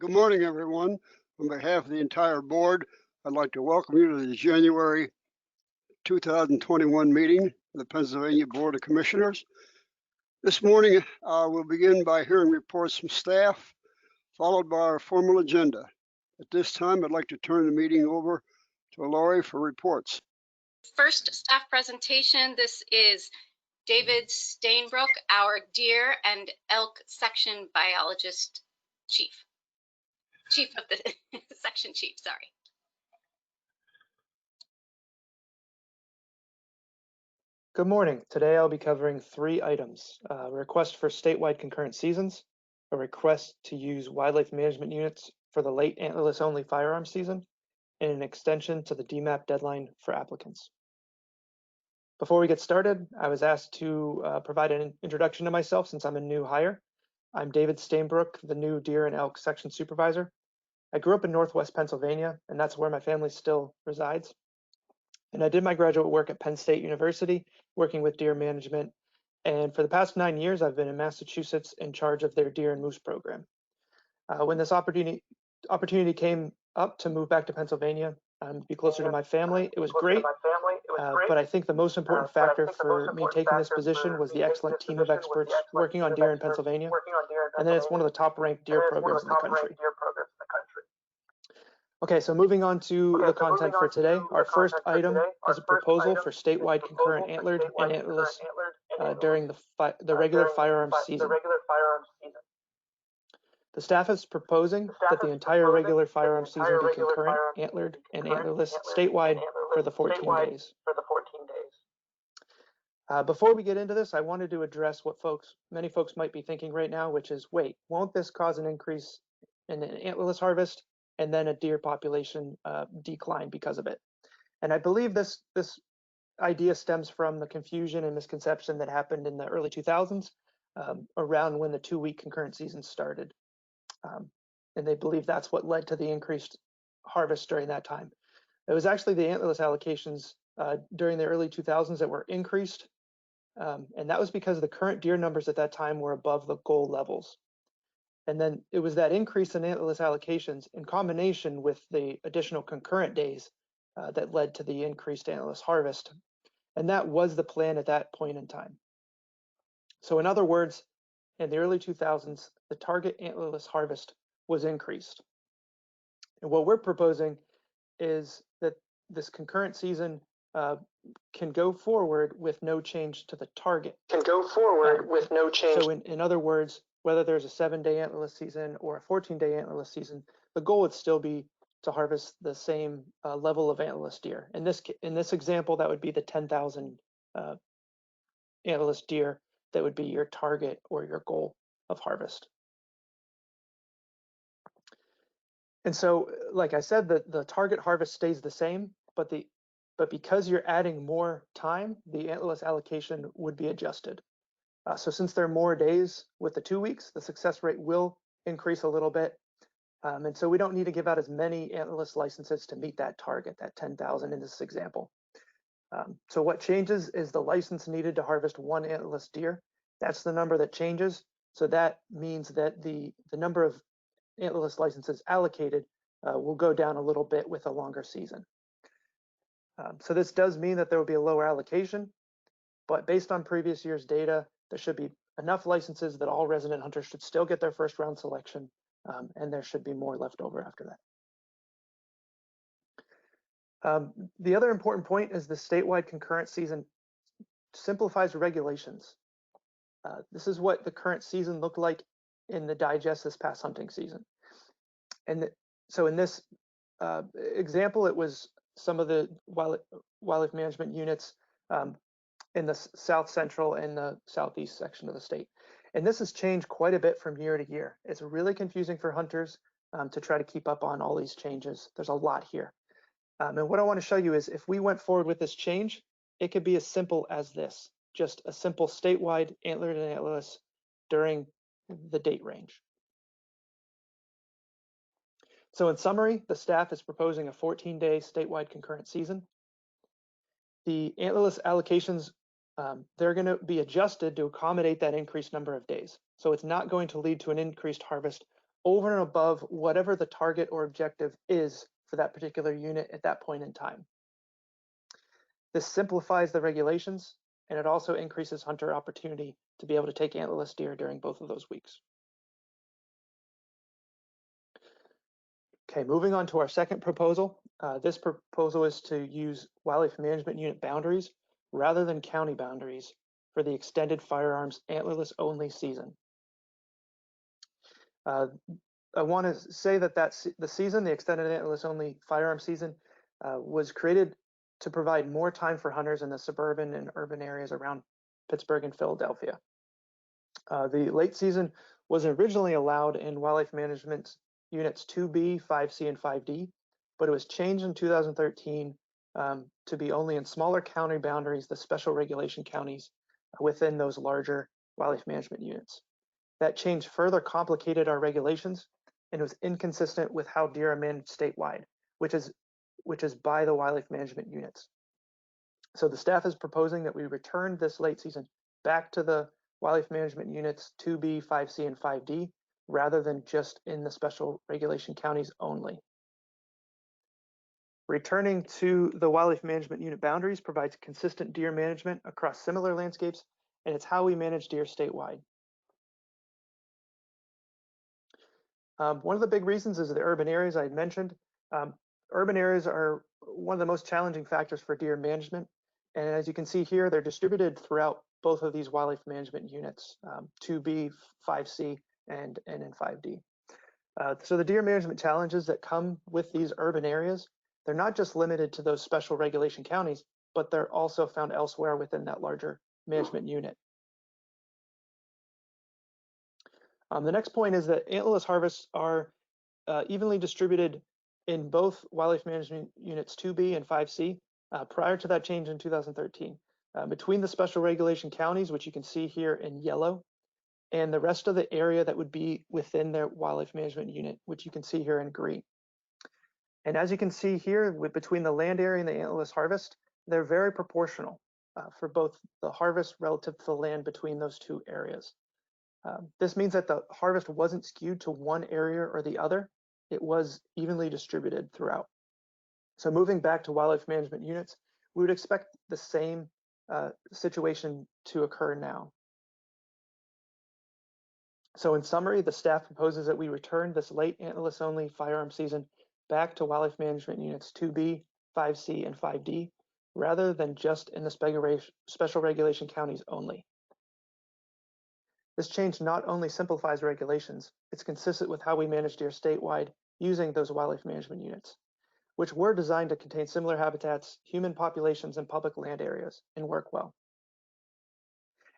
Good morning, everyone. On behalf of the entire board, I'd like to welcome you to the January 2021 meeting of the Pennsylvania Board of Commissioners. This morning, we'll begin by hearing reports from staff, followed by our formal agenda. At this time, I'd like to turn the meeting over to Lori for reports. First staff presentation, this is David Stainbrook, our deer and elk section biologist chief of the section chief, sorry. Good morning. Today I'll be covering 3 items: a request for statewide concurrent seasons, a request to use wildlife management units for the late antlerless only firearm season, and an extension to the DMAP deadline for applicants. Before we get started, I was asked to provide an introduction to myself since I'm a new hire. I'm David Stainbrook, the new deer and elk section supervisor. I grew up in Northwest Pennsylvania, and that's where my family still resides. And I did my graduate work at Penn State University, working with deer management. And for the past 9 years, I've been in Massachusetts in charge of their deer and moose program. When this opportunity came up to move back to Pennsylvania, to be closer to my family, it was great. But I think the most important factor for me taking this position was the excellent team of experts working on deer in Pennsylvania. And then it's one of the top ranked deer programs in the country. Okay, so moving on to the content for today. Our first item is a proposal for statewide concurrent antlered and antlerless during the regular firearms season. The staff is proposing that the entire regular firearms season be concurrent, antlered, and antlerless statewide for the 14 days. Before we get into this, I wanted to address what many folks might be thinking right now, which is, wait, won't this cause an increase in an antlerless harvest and then a deer population decline because of it? And I believe this idea stems from the confusion and misconception that happened in the early 2000s around when the 2-week concurrent season started. And they believe that's what led to the increased harvest during that time. It was actually the antlerless allocations during the early 2000s that were increased. And that was because the current deer numbers at that time were above the goal levels. And then it was that increase in antlerless allocations in combination with the additional concurrent days that led to the increased antlerless harvest. And that was the plan at that point in time. So in other words, in the early 2000s, the target antlerless harvest was increased. And what we're proposing is that this concurrent season can go forward with no change to the target. So in other words, whether there's a 7-day antlerless season or a 14-day antlerless season, the goal would still be to harvest the same level of antlerless deer. In this example, that would be the 10,000 antlerless deer that would be your target or your goal of harvest. And so, like I said, the target harvest stays the same, but because you're adding more time, the antlerless allocation would be adjusted. So since there are more days with the 2 weeks, the success rate will increase a little bit. And so we don't need to give out as many antlerless licenses to meet that target, that 10,000 in this example. So what changes is the license needed to harvest 1 antlerless deer. That's the number that changes. So that means that the number of antlerless licenses allocated will go down a little bit with a longer season. So this does mean that there will be a lower allocation, but based on previous year's data, there should be enough licenses that all resident hunters should still get their first round selection, and there should be more left over after that. The other important point is the statewide concurrent season simplifies regulations. This is what the current season looked like in the digest this past hunting season. And so in this example, it was some of the wildlife management units in the south central and the southeast section of the state. And this has changed quite a bit from year to year. It's really confusing for hunters to try to keep up on all these changes. There's a lot here. And what I want to show you is if we went forward with this change, it could be as simple as this, just a simple statewide antlered and antlerless during the date range. So in summary, the staff is proposing a 14-day statewide concurrent season. The antlerless allocations, they're going to be adjusted to accommodate that increased number of days. So it's not going to lead to an increased harvest over and above whatever the target or objective is for that particular unit at that point in time. This simplifies the regulations, and it also increases hunter opportunity to be able to take antlerless deer during both of those weeks. Okay, moving on to our second proposal. This proposal is to use wildlife management unit boundaries rather than county boundaries for the extended firearms antlerless only season. I want to say that the season, the extended antlerless only firearm season, was created to provide more time for hunters in the suburban and urban areas around Pittsburgh and Philadelphia. The late season was originally allowed in wildlife management units 2B, 5C, and 5D, but it was changed in 2013 to be only in smaller county boundaries, the special regulation counties within those larger wildlife management units. That change further complicated our regulations and was inconsistent with how deer are managed statewide, which is by the wildlife management units. So the staff is proposing that we return this late season back to the wildlife management units 2B, 5C, and 5D, rather than just in the special regulation counties only. Returning to the wildlife management unit boundaries provides consistent deer management across similar landscapes, and it's how we manage deer statewide. One of the big reasons is the urban areas I had mentioned. Urban areas are one of the most challenging factors for deer management. And as you can see here, they're distributed throughout both of these wildlife management units, 2B, 5C, and in 5D. So the deer management challenges that come with these urban areas, they're not just limited to those special regulation counties, but they're also found elsewhere within that larger management unit. The next point is that antlerless harvests are evenly distributed in both wildlife management units 2B and 5C prior to that change in 2013. Between the special regulation counties, which you can see here in yellow, and the rest of the area that would be within their wildlife management unit, which you can see here in green. And as you can see here, between the land area and the antlerless harvest, they're very proportional for both the harvest relative to the land between those two areas. This means that the harvest wasn't skewed to one area or the other. It was evenly distributed throughout. So moving back to wildlife management units, we would expect the same situation to occur now. So in summary, the staff proposes that we return this late antlerless only firearm season back to wildlife management units 2B, 5C, and 5D, rather than just in the special regulation counties only. This change not only simplifies regulations, it's consistent with how we manage deer statewide using those wildlife management units, which were designed to contain similar habitats, human populations, and public land areas, and work well.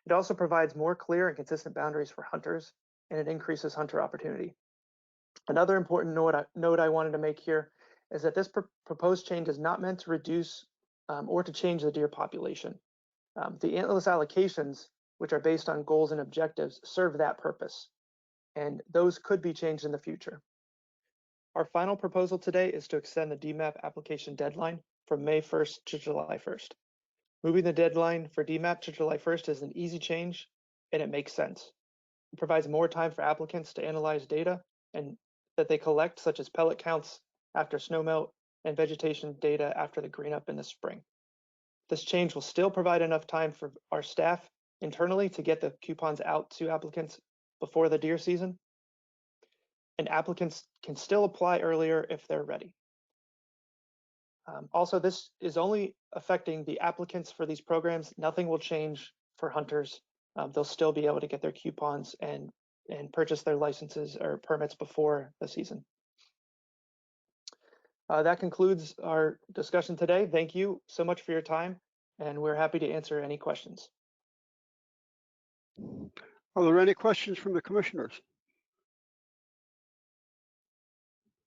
It also provides more clear and consistent boundaries for hunters, and it increases hunter opportunity. Another important note I wanted to make here is that this proposed change is not meant to reduce or to change the deer population. The antlerless allocations, which are based on goals and objectives, serve that purpose, and those could be changed in the future. Our final proposal today is to extend the DMAP application deadline from May 1st to July 1st. Moving the deadline for DMAP to July 1st is an easy change, and it makes sense. It provides more time for applicants to analyze data and that they collect, such as pellet counts after snowmelt and vegetation data after the green up in the spring. This change will still provide enough time for our staff internally to get the coupons out to applicants before the deer season, and applicants can still apply earlier if they're ready. Also, this is only affecting the applicants for these programs. Nothing will change for hunters. They'll still be able to get their coupons and purchase their licenses or permits before the season. That concludes our discussion today. Thank you so much for your time, and we're happy to answer any questions. Are there any questions from the commissioners?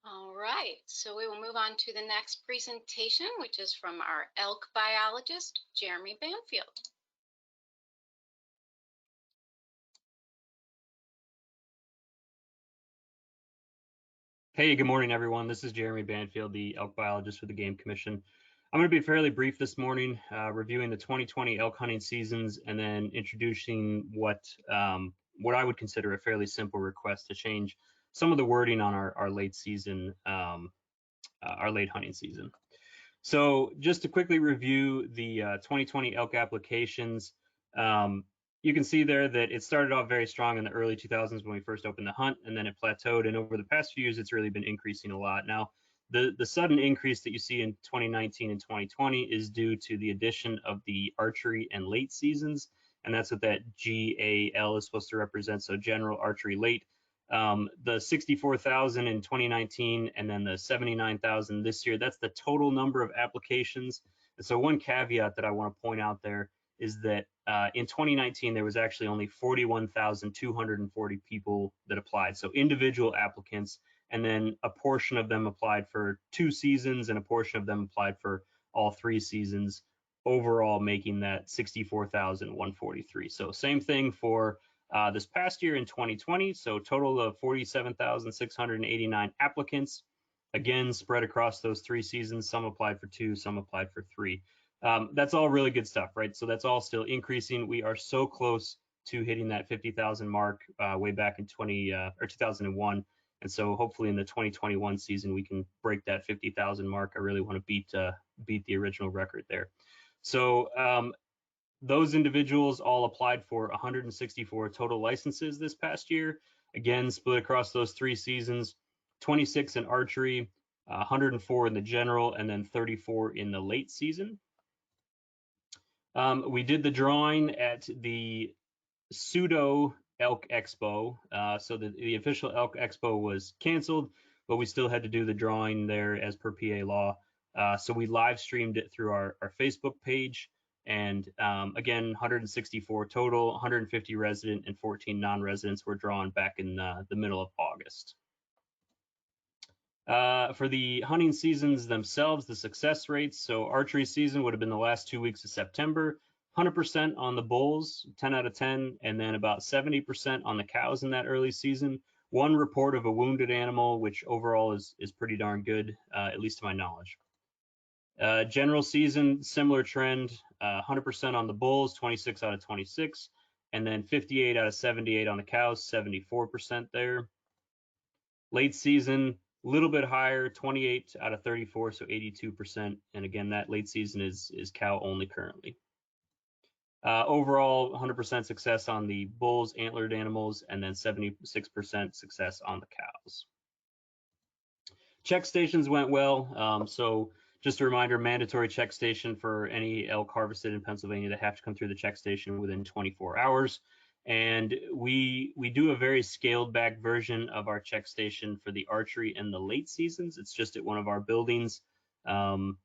All right, so we will move on to the next presentation, which is from our elk biologist, Jeremy Banfield. Hey, good morning, everyone. This is Jeremy Banfield, the elk biologist for the Game Commission. I'm going to be fairly brief this morning, reviewing the 2020 elk hunting seasons and then introducing what I would consider a fairly simple request to change some of the wording on our late season, our late hunting season. So just to quickly review the 2020 elk applications, you can see there that it started off very strong in the early 2000s when we first opened the hunt, and then it plateaued. And over the past few years, it's really been increasing a lot. Now, the sudden increase that you see in 2019 and 2020 is due to the addition of the archery and late seasons. And that's what that GAL is supposed to represent. So general archery late. The 64,000 in 2019 and then the 79,000 this year, that's the total number of applications. And so one caveat that I want to point out there is that in 2019, there was actually only 41,240 people that applied. So individual applicants, and then a portion of them applied for 2 seasons and a portion of them applied for all 3 seasons, overall making that 64,143. So same thing for this past year in 2020, so total of 47,689 applicants, again, spread across those 3 seasons. Some applied for 2, some applied for 3. That's all really good stuff, right? So that's all still increasing. We are so close to hitting that 50,000 mark way back in 2001. And so hopefully in the 2021 season, we can break that 50,000 mark. I really want to beat the original record there. So those individuals all applied for 164 total licenses this past year. Again, split across those 3 seasons, 26 in archery, 104 in the general, and then 34 in the late season. We did the drawing at the pseudo Elk Expo. So the official Elk Expo was canceled, but we still had to do the drawing there as per PA law. So we live streamed it through our Facebook page. And again, 164 total, 150 resident and 14 non-residents were drawn back in the middle of August. For the hunting seasons themselves, the success rates, so archery season would have been the last 2 weeks of September, 100% on the bulls, 10 out of 10, and then about 70% on the cows in that early season. 1 report of a wounded animal, which overall is pretty darn good, at least to my knowledge. General season, similar trend, 100% on the bulls, 26 out of 26, and then 58 out of 78 on the cows, 74% there. Late season, a little bit higher, 28 out of 34, so 82%. And again, that late season is cow only currently. Overall, 100% success on the bulls, antlered animals, and then 76% success on the cows. Check stations went well. So just a reminder, mandatory check station for any elk harvested in Pennsylvania that have to come through the check station within 24 hours. And we do a very scaled back version of our check station for the archery and the late seasons. It's just at one of our buildings. And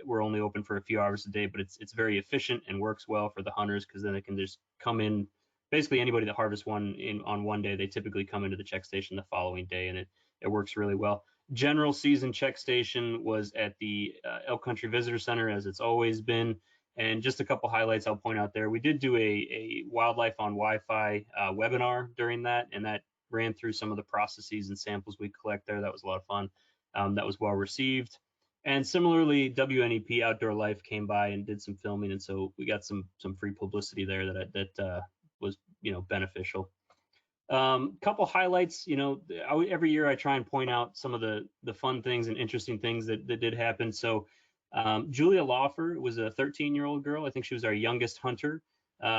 we're only open for a few hours a day, but it's very efficient and works well for the hunters because then they can just come in. Basically, anybody that harvests on one day, they typically come into the check station the following day, and it works really well. General season check station was at the Elk Country Visitor Center, as it's always been. And just a couple highlights I'll point out there. We did do a wildlife on Wi-Fi webinar during that, and that ran through some of the processes and samples we collect there. That was a lot of fun. That was well received. And similarly, WNEP Outdoor Life came by and did some filming, and so we got some free publicity there that was beneficial. Couple highlights. Every year I try and point out some of the fun things and interesting things that did happen. So Julia Lawfer was a 13-year-old girl. I think she was our youngest hunter.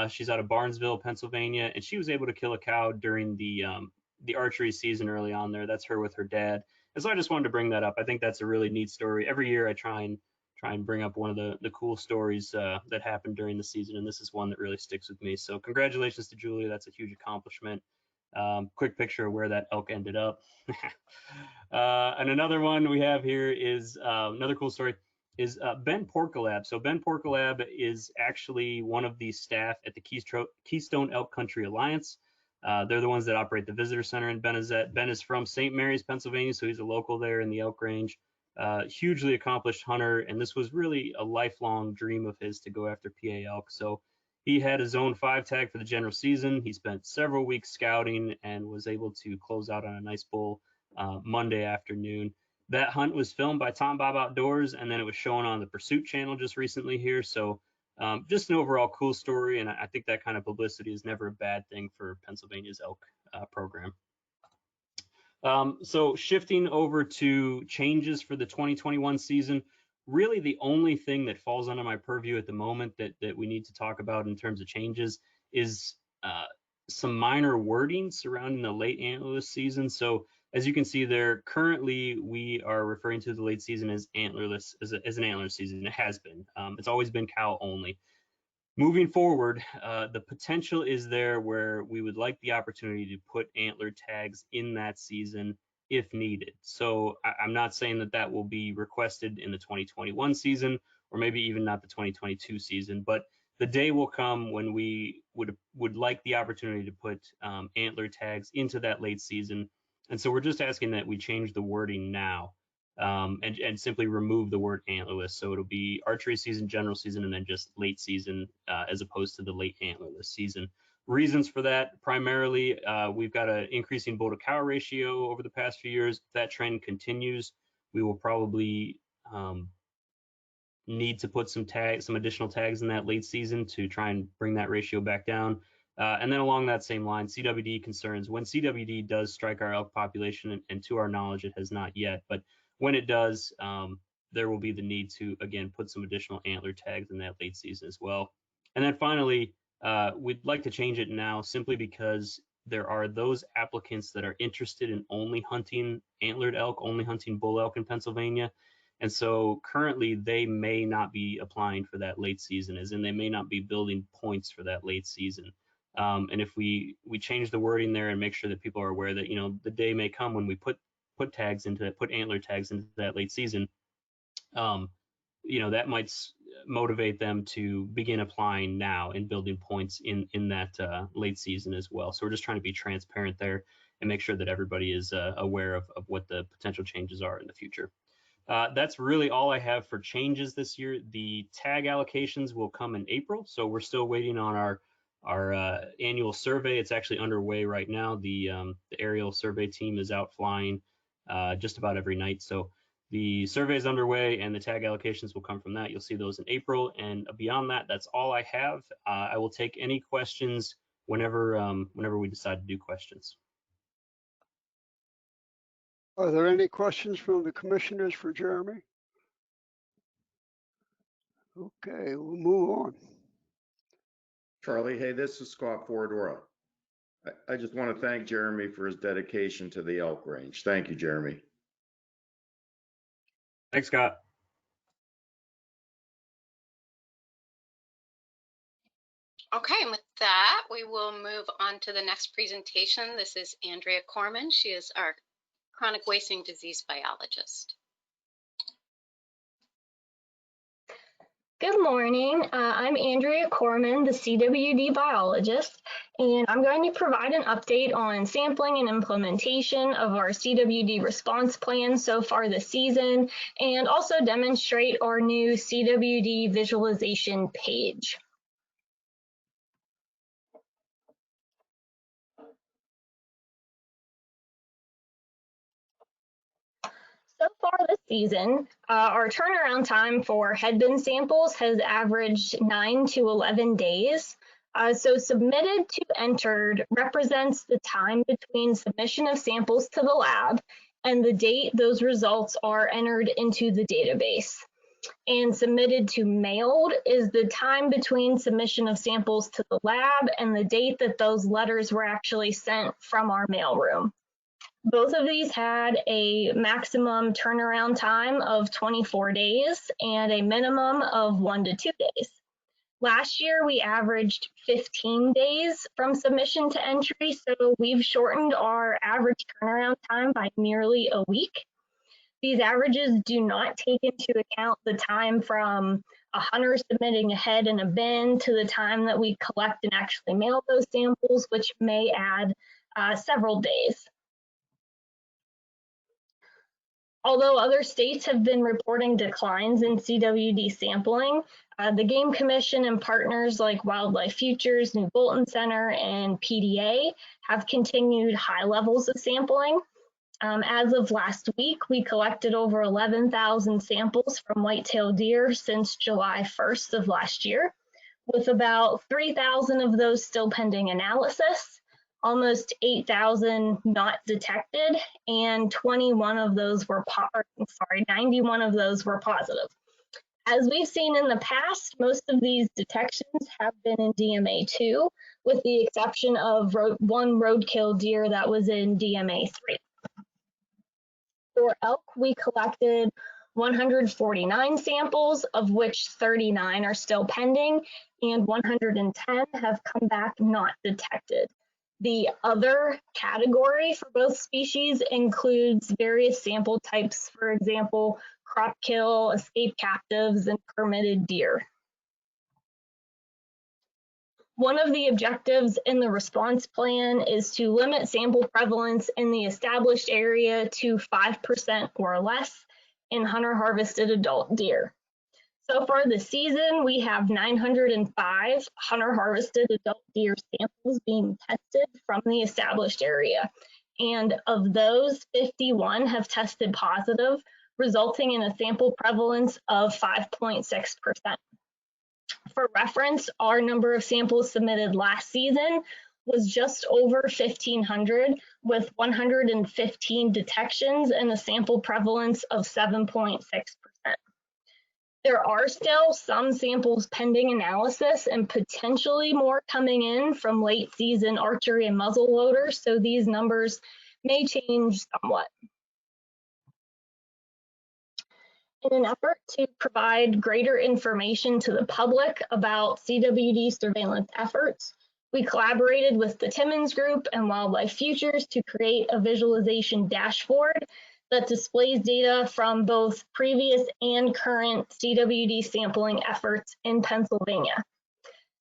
She's out of Barnesville, Pennsylvania, and she was able to kill a cow during the archery season early on there. That's her with her dad. And so I just wanted to bring that up. I think that's a really neat story. Every year I try and bring up one of the cool stories that happened during the season, and this is one that really sticks with me. So congratulations to Julia. That's a huge accomplishment. Quick picture of where that elk ended up. And another one we have here is another cool story is Ben Porkalab. So Ben Porkalab is actually one of the staff at the Keystone Elk Country Alliance. They're the ones that operate the visitor center in Benezet. Ben is from St. Mary's, Pennsylvania, so he's a local there in the elk range. Hugely accomplished hunter, and this was really a lifelong dream of his to go after PA elk. So he had his own 5 tag for the general season. He spent several weeks scouting and was able to close out on a nice bull Monday afternoon. That hunt was filmed by Tom Bob Outdoors, and then it was shown on the Pursuit channel just recently here. So just an overall cool story, and I think that kind of publicity is never a bad thing for Pennsylvania's elk program. So shifting over to changes for the 2021 season, really the only thing that falls under my purview at the moment that we need to talk about in terms of changes is some minor wording surrounding the late antlerless season. So as you can see there, currently we are referring to the late season as antlerless, as an antler season. It has been. It's always been cow only. Moving forward, the potential is there where we would like the opportunity to put antler tags in that season if needed. So I'm not saying that that will be requested in the 2021 season, or maybe even not the 2022 season, but the day will come when we would like the opportunity to put antler tags into that late season. And so we're just asking that we change the wording now and simply remove the word antlerless. So it'll be archery season, general season, and then just late season as opposed to the late antlerless season. Reasons for that, primarily, we've got an increasing bull to cow ratio over the past few years. If that trend continues, we will probably need to put some additional tags in that late season to try and bring that ratio back down. And then along that same line, CWD concerns. When CWD does strike our elk population, and to our knowledge, it has not yet, but when it does, there will be the need to, again, put some additional antler tags in that late season as well. And then finally, we'd like to change it now simply because there are those applicants that are interested in only hunting antlered elk, only hunting bull elk in Pennsylvania. And so currently they may not be applying for that late season, as in they may not be building points for that late season. And if we change the wording there and make sure that people are aware that, you know, the day may come when we put antler tags into that late season, you know, that might motivate them to begin applying now and building points in that late season as well. So we're just trying to be transparent there and make sure that everybody is aware of what the potential changes are in the future. That's really all I have for changes this year. The tag allocations will come in April, so we're still waiting on our annual survey. It's actually underway right now. The aerial survey team is out flying just about every night. So the survey is underway and the tag allocations will come from that. You'll see those in April. And beyond that, that's all I have. I will take any questions whenever we decide to do questions. Are there any questions from the commissioners for Jeremy? Okay, we'll move on. Charlie, hey, this is Scott Fordora. I just want to thank Jeremy for his dedication to the elk range. Thank you, Jeremy. Thanks, Scott. Okay, and with that, we will move on to the next presentation. This is Andrea Corman. She is our chronic wasting disease biologist. Good morning. I'm Andrea Corman, the CWD biologist, and I'm going to provide an update on sampling and implementation of our CWD response plan so far this season, and also demonstrate our new CWD visualization page. So far this season, our turnaround time for headbin samples has averaged 9 to 11 days. So submitted to entered represents the time between submission of samples to the lab and the date those results are entered into the database. And submitted to mailed is the time between submission of samples to the lab and the date that those letters were actually sent from our mailroom. Both of these had a maximum turnaround time of 24 days and a minimum of 1 to 2 days. Last year, we averaged 15 days from submission to entry, so we've shortened our average turnaround time by nearly a week. These averages do not take into account the time from a hunter submitting a head in a bin to the time that we collect and actually mail those samples, which may add several days. Although other states have been reporting declines in CWD sampling, the Game Commission and partners like Wildlife Futures, New Bolton Center, and PDA have continued high levels of sampling. As of last week, we collected over 11,000 samples from white-tailed deer since July 1st of last year, with about 3,000 of those still pending analysis. almost 8,000 not detected, and 91 of those were 91 of those were positive. As we've seen in the past, most of these detections have been in DMA2, with the exception of one roadkill deer that was in DMA3. For elk, we collected 149 samples, of which 39 are still pending, and 110 have come back not detected. The other category for both species includes various sample types, for example, crop kill, escaped captives, and permitted deer. One of the objectives in the response plan is to limit sample prevalence in the established area to 5% or less in hunter-harvested adult deer. So far this season, we have 905 hunter-harvested adult deer samples being tested from the established area. And of those, 51 have tested positive, resulting in a sample prevalence of 5.6%. For reference, our number of samples submitted last season was just over 1,500, with 115 detections and a sample prevalence of 7.6%. There are still some samples pending analysis and potentially more coming in from late season archery and muzzle loaders, so these numbers may change somewhat. In an effort to provide greater information to the public about CWD surveillance efforts, we collaborated with the Timmins Group and Wildlife Futures to create a visualization dashboard that displays data from both previous and current CWD sampling efforts in Pennsylvania.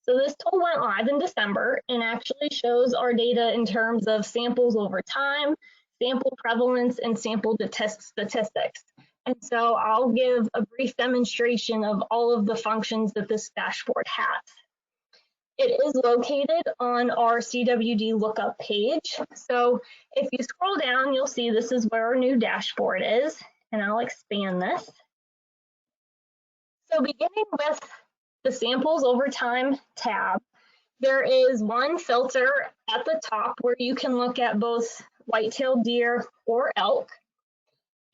So this tool went live in December and actually shows our data in terms of samples over time, sample prevalence, and sample statistics. And so I'll give a brief demonstration of all of the functions that this dashboard has. It is located on our CWD lookup page. So if you scroll down, you'll see this is where our new dashboard is, and I'll expand this. So beginning with the samples over time tab, there is one filter at the top where you can look at both white-tailed deer or elk.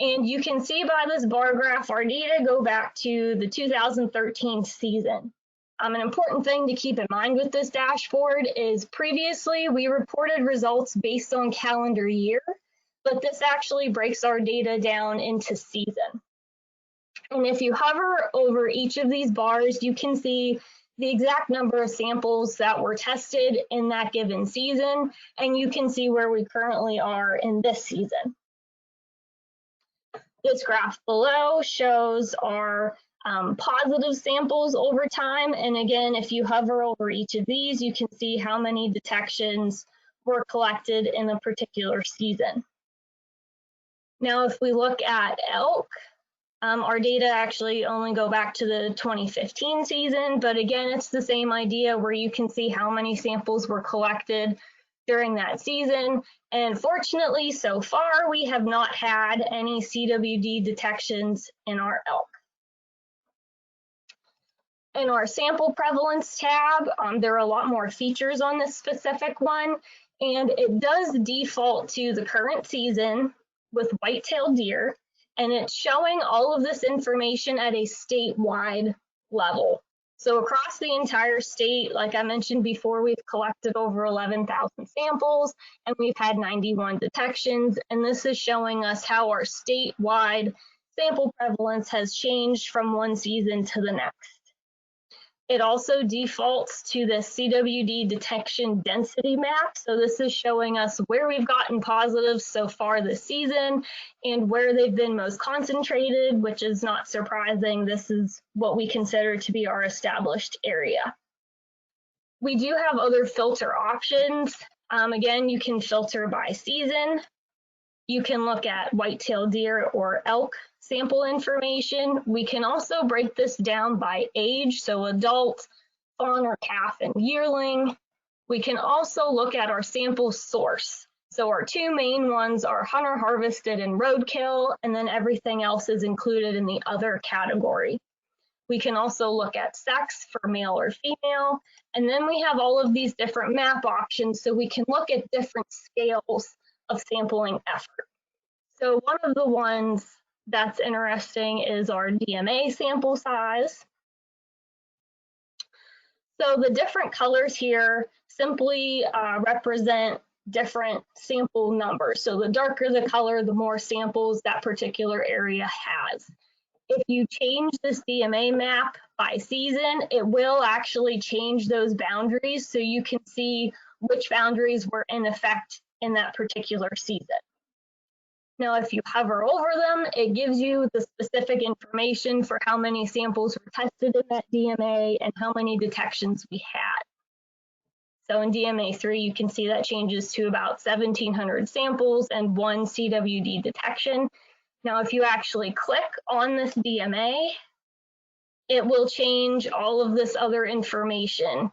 And you can see by this bar graph, our data go back to the 2013 season. An important thing to keep in mind with this dashboard is previously we reported results based on calendar year, but this actually breaks our data down into season. And if you hover over each of these bars, you can see the exact number of samples that were tested in that given season, and you can see where we currently are in this season. This graph below shows our positive samples over time. And again, if you hover over each of these, you can see how many detections were collected in a particular season. Now, if we look at elk, our data actually only go back to the 2015 season, but again, it's the same idea where you can see how many samples were collected during that season. And fortunately, so far, we have not had any CWD detections in our elk. In our sample prevalence tab, there are a lot more features on this specific one, and it does default to the current season with white-tailed deer, and it's showing all of this information at a statewide level. So across the entire state, like I mentioned before, we've collected over 11,000 samples and we've had 91 detections. And this is showing us how our statewide sample prevalence has changed from one season to the next. It also defaults to the CWD detection density map. So this is showing us where we've gotten positives so far this season and where they've been most concentrated, which is not surprising. This is what we consider to be our established area. We do have other filter options. Again, you can filter by season. You can look at white-tailed deer or elk sample information. We can also break this down by age, so adult, fawn or calf, and yearling. We can also look at our sample source. So our two main ones are hunter harvested and roadkill, and then everything else is included in the other category. We can also look at sex for male or female. And then we have all of these different map options, so we can look at different scales of sampling effort. So one of the ones that's interesting is our DMA sample size. So the different colors here simply represent different sample numbers. So the darker the color, the more samples that particular area has. If you change this DMA map by season, it will actually change those boundaries so you can see which boundaries were in effect in that particular season. Now, if you hover over them, it gives you the specific information for how many samples were tested in that DMA and how many detections we had. So in DMA 3, you can see that changes to about 1,700 samples and 1 CWD detection. Now, if you actually click on this DMA, it will change all of this other information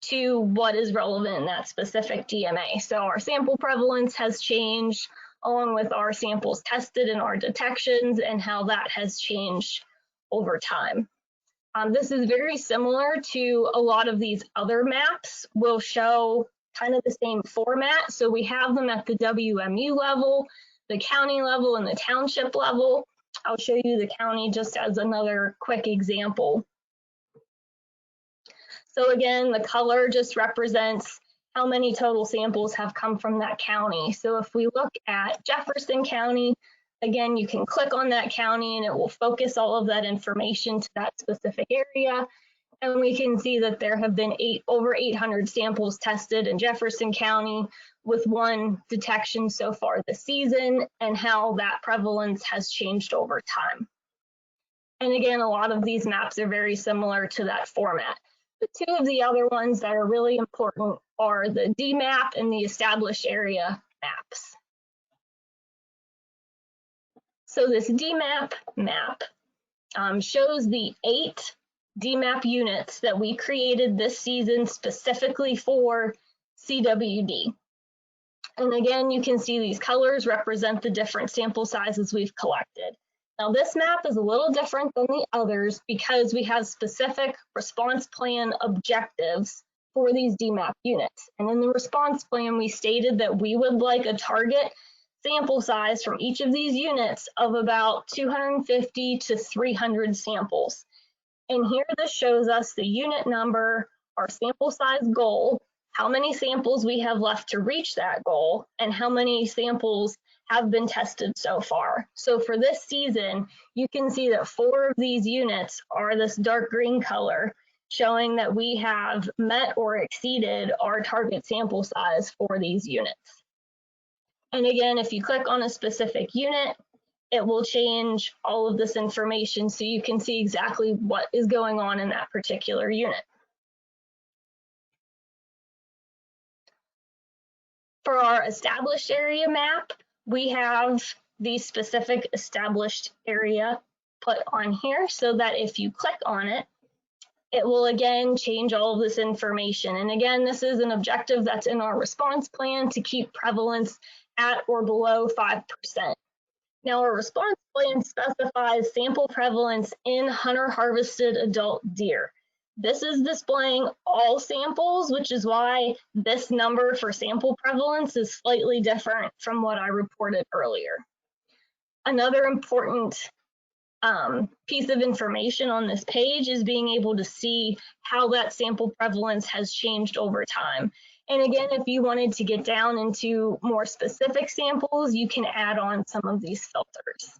to what is relevant in that specific DMA. So our sample prevalence has changed, along with our samples tested and our detections and how that has changed over time. This is very similar to a lot of these other maps. Will show kind of the same format. So we have them at the WMU level, the county level, and the township level. I'll show you the county just as another quick example. So again, the color just represents how many total samples have come from that county. So if we look at Jefferson County, again, you can click on that county and it will focus all of that information to that specific area. And we can see that there have been over 800 samples tested in Jefferson County with 1 detection so far this season, and how that prevalence has changed over time. And again, a lot of these maps are very similar to that format. The 2 of the other ones that are really important are the DMAP and the established area maps. So this DMAP map shows the 8 DMAP units that we created this season specifically for CWD. And again, you can see these colors represent the different sample sizes we've collected. Now this map is a little different than the others because we have specific response plan objectives for these DMAP units. And in the response plan, we stated that we would like a target sample size from each of these units of about 250 to 300 samples. And here this shows us the unit number, our sample size goal, how many samples we have left to reach that goal, and how many samples have been tested so far. So for this season, you can see that 4 of these units are this dark green color, showing that we have met or exceeded our target sample size for these units. And again, if you click on a specific unit, it will change all of this information so you can see exactly what is going on in that particular unit. For our established area map, we have the specific established area put on here so that if you click on it, it will again change all of this information. And again, this is an objective that's in our response plan to keep prevalence at or below 5%. Now, our response plan specifies sample prevalence in hunter harvested adult deer. This is displaying all samples, which is why this number for sample prevalence is slightly different from what I reported earlier. Another important piece of information on this page is being able to see how that sample prevalence has changed over time. And again, if you wanted to get down into more specific samples, you can add on some of these filters.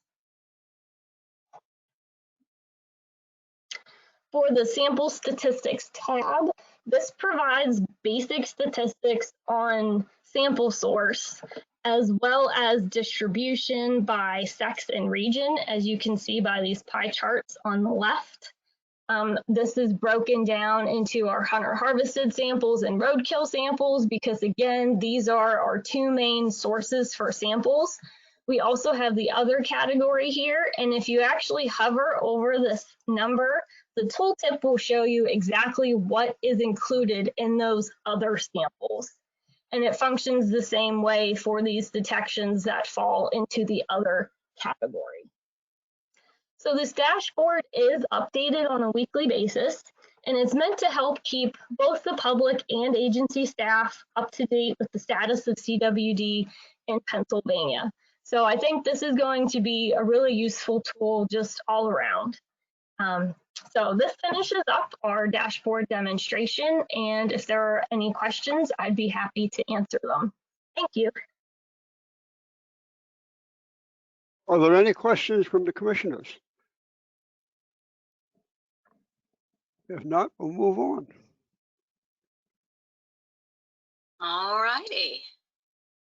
For the sample statistics tab, this provides basic statistics on sample source, as well as distribution by sex and region, as you can see by these pie charts on the left. This is broken down into our hunter harvested samples and roadkill samples because again, these are our 2 main sources for samples. We also have the other category here, and if you actually hover over this number, the tooltip will show you exactly what is included in those other samples. And it functions the same way for these detections that fall into the other category. So this dashboard is updated on a weekly basis, and it's meant to help keep both the public and agency staff up to date with the status of CWD in Pennsylvania. So I think this is going to be a really useful tool just all around. So this finishes up our dashboard demonstration, and if there are any questions, I'd be happy to answer them. Thank you. Are there any questions from the commissioners? If not, we'll move on. All righty.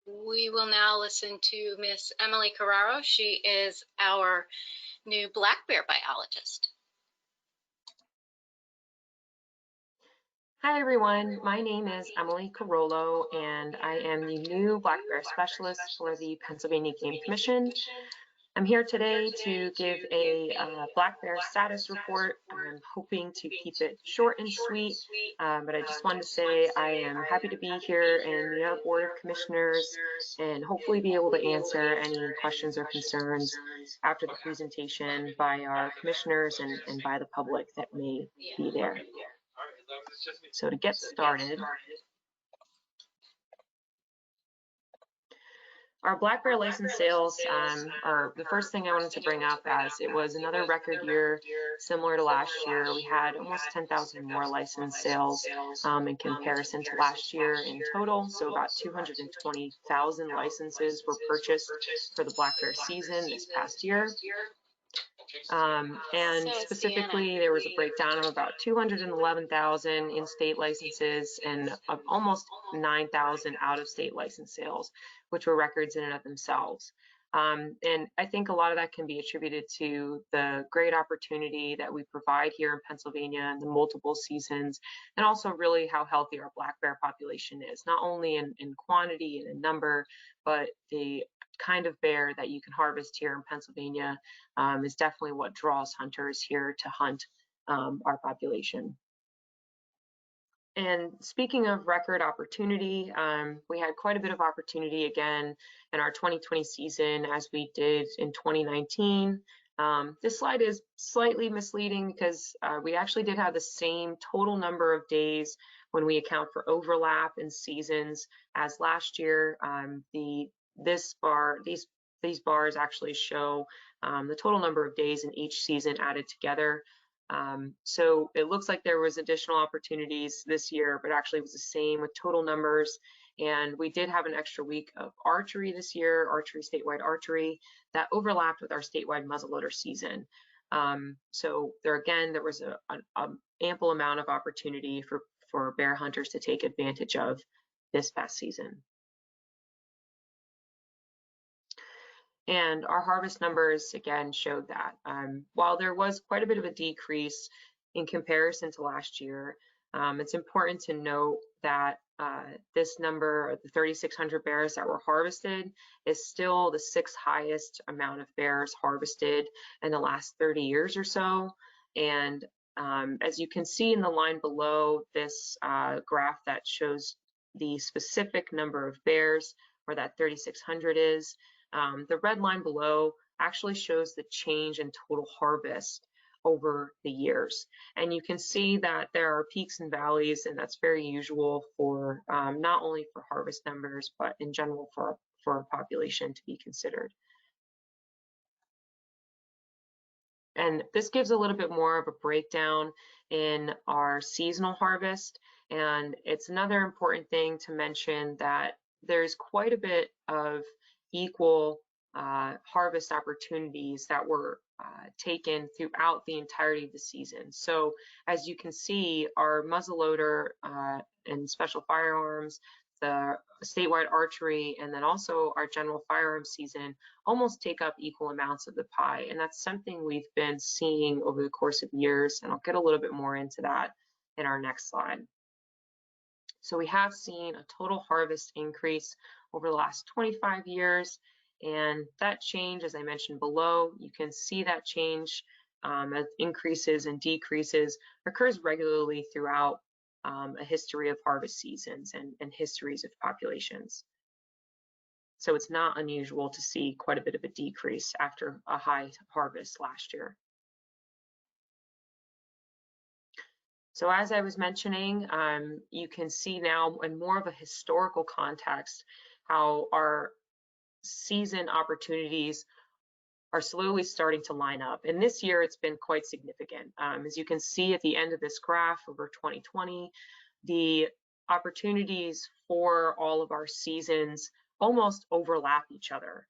We will now listen to Miss Emily Carraro. She is our new black bear biologist. Hi everyone, my name is Emily Carollo and I am the new black bear specialist for the Pennsylvania Game Commission. I'm here today to give a black bear status report. I'm hoping to keep it short and sweet, but I just wanted to say I am happy to be here in the Board of Commissioners and hopefully be able to answer any questions or concerns after the presentation by our commissioners and by the public that may be there. So to get started, our black bear license sales are the first thing I wanted to bring up, as it was another record year similar to last year. We had almost 10,000 more license sales in comparison to last year in total. So about 220,000 licenses were purchased for the black bear season this past year. And specifically, there was a breakdown of about 211,000 in-state licenses and almost 9,000 out-of-state license sales, which were records in and of themselves. And I think a lot of that can be attributed to the great opportunity that we provide here in Pennsylvania and the multiple seasons, and also really how healthy our black bear population is, not only in quantity and in number, but the kind of bear that you can harvest here in Pennsylvania is definitely what draws hunters here to hunt our population. And speaking of record opportunity, we had quite a bit of opportunity again in our 2020 season as we did in 2019. This slide is slightly misleading because we actually did have the same total number of days when we account for overlap in seasons as last year. These bars actually show the total number of days in each season added together. So it looks like there was additional opportunities this year, but actually it was the same with total numbers. And we did have an extra week of archery this year, statewide archery, that overlapped with our statewide muzzleloader season. So there was an ample amount of opportunity for bear hunters to take advantage of this past season. And our harvest numbers again showed that. While there was quite a bit of a decrease in comparison to last year, it's important to note that this number, the 3,600 bears that were harvested, is still the 6th highest amount of bears harvested in the last 30 years or so. And as you can see in the line below this graph that shows the specific number of bears where that 3,600 is, the red line below actually shows the change in total harvest over the years. And you can see that there are peaks and valleys, and that's very usual for not only for harvest numbers, but in general for a population to be considered. And this gives a little bit more of a breakdown in our seasonal harvest. And it's another important thing to mention that there's quite a bit of equal harvest opportunities that were taken throughout the entirety of the season. So as you can see, our muzzleloader and special firearms, the statewide archery, and then also our general firearms season almost take up equal amounts of the pie. And that's something we've been seeing over the course of years. And I'll get a little bit more into that in our next slide. So we have seen a total harvest increase over the last 25 years. And that change, as I mentioned below, you can see that change as increases and decreases occurs regularly throughout a history of harvest seasons and histories of populations. So it's not unusual to see quite a bit of a decrease after a high harvest last year. So as I was mentioning, you can see now in more of a historical context how our season opportunities are slowly starting to line up. And this year it's been quite significant. As you can see at the end of this graph over 2020, the opportunities for all of our seasons almost overlap each other.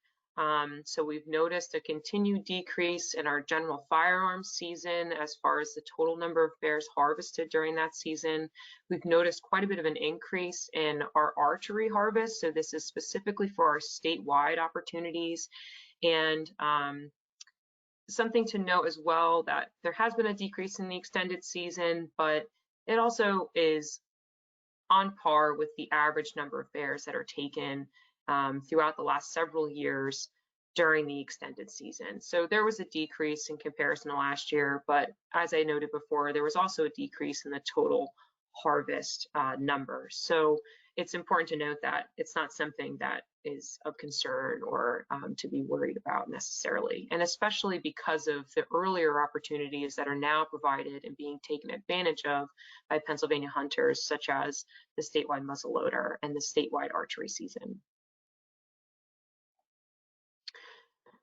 So we've noticed a continued decrease in our general firearms season as far as the total number of bears harvested during that season. We've noticed quite a bit of an increase in our archery harvest. So this is specifically for our statewide opportunities. And something to note as well, that there has been a decrease in the extended season, but it also is on par with the average number of bears that are taken throughout the last several years during the extended season. So there was a decrease in comparison to last year, but as I noted before, there was also a decrease in the total harvest number. So it's important to note that it's not something that is of concern or to be worried about necessarily, and especially because of the earlier opportunities that are now provided and being taken advantage of by Pennsylvania hunters, such as the statewide muzzleloader and the statewide archery season.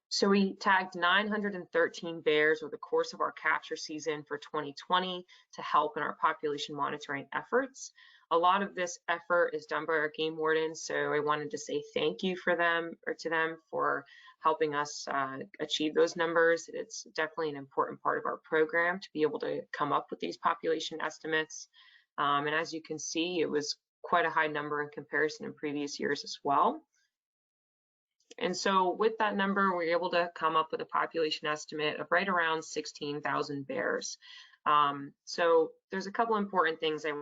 So we tagged 913 bears over the course of our capture season for 2020 to help in our population monitoring efforts. A lot of this effort is done by our game wardens, so I wanted to say thank you for them or to them for helping us achieve those numbers. It's definitely an important part of our program to be able to come up with these population estimates. And as you can see, it was quite a high number in comparison in previous years as well. And so with that number, we're able to come up with a population estimate of right around 16,000 bears. So there's a couple important things I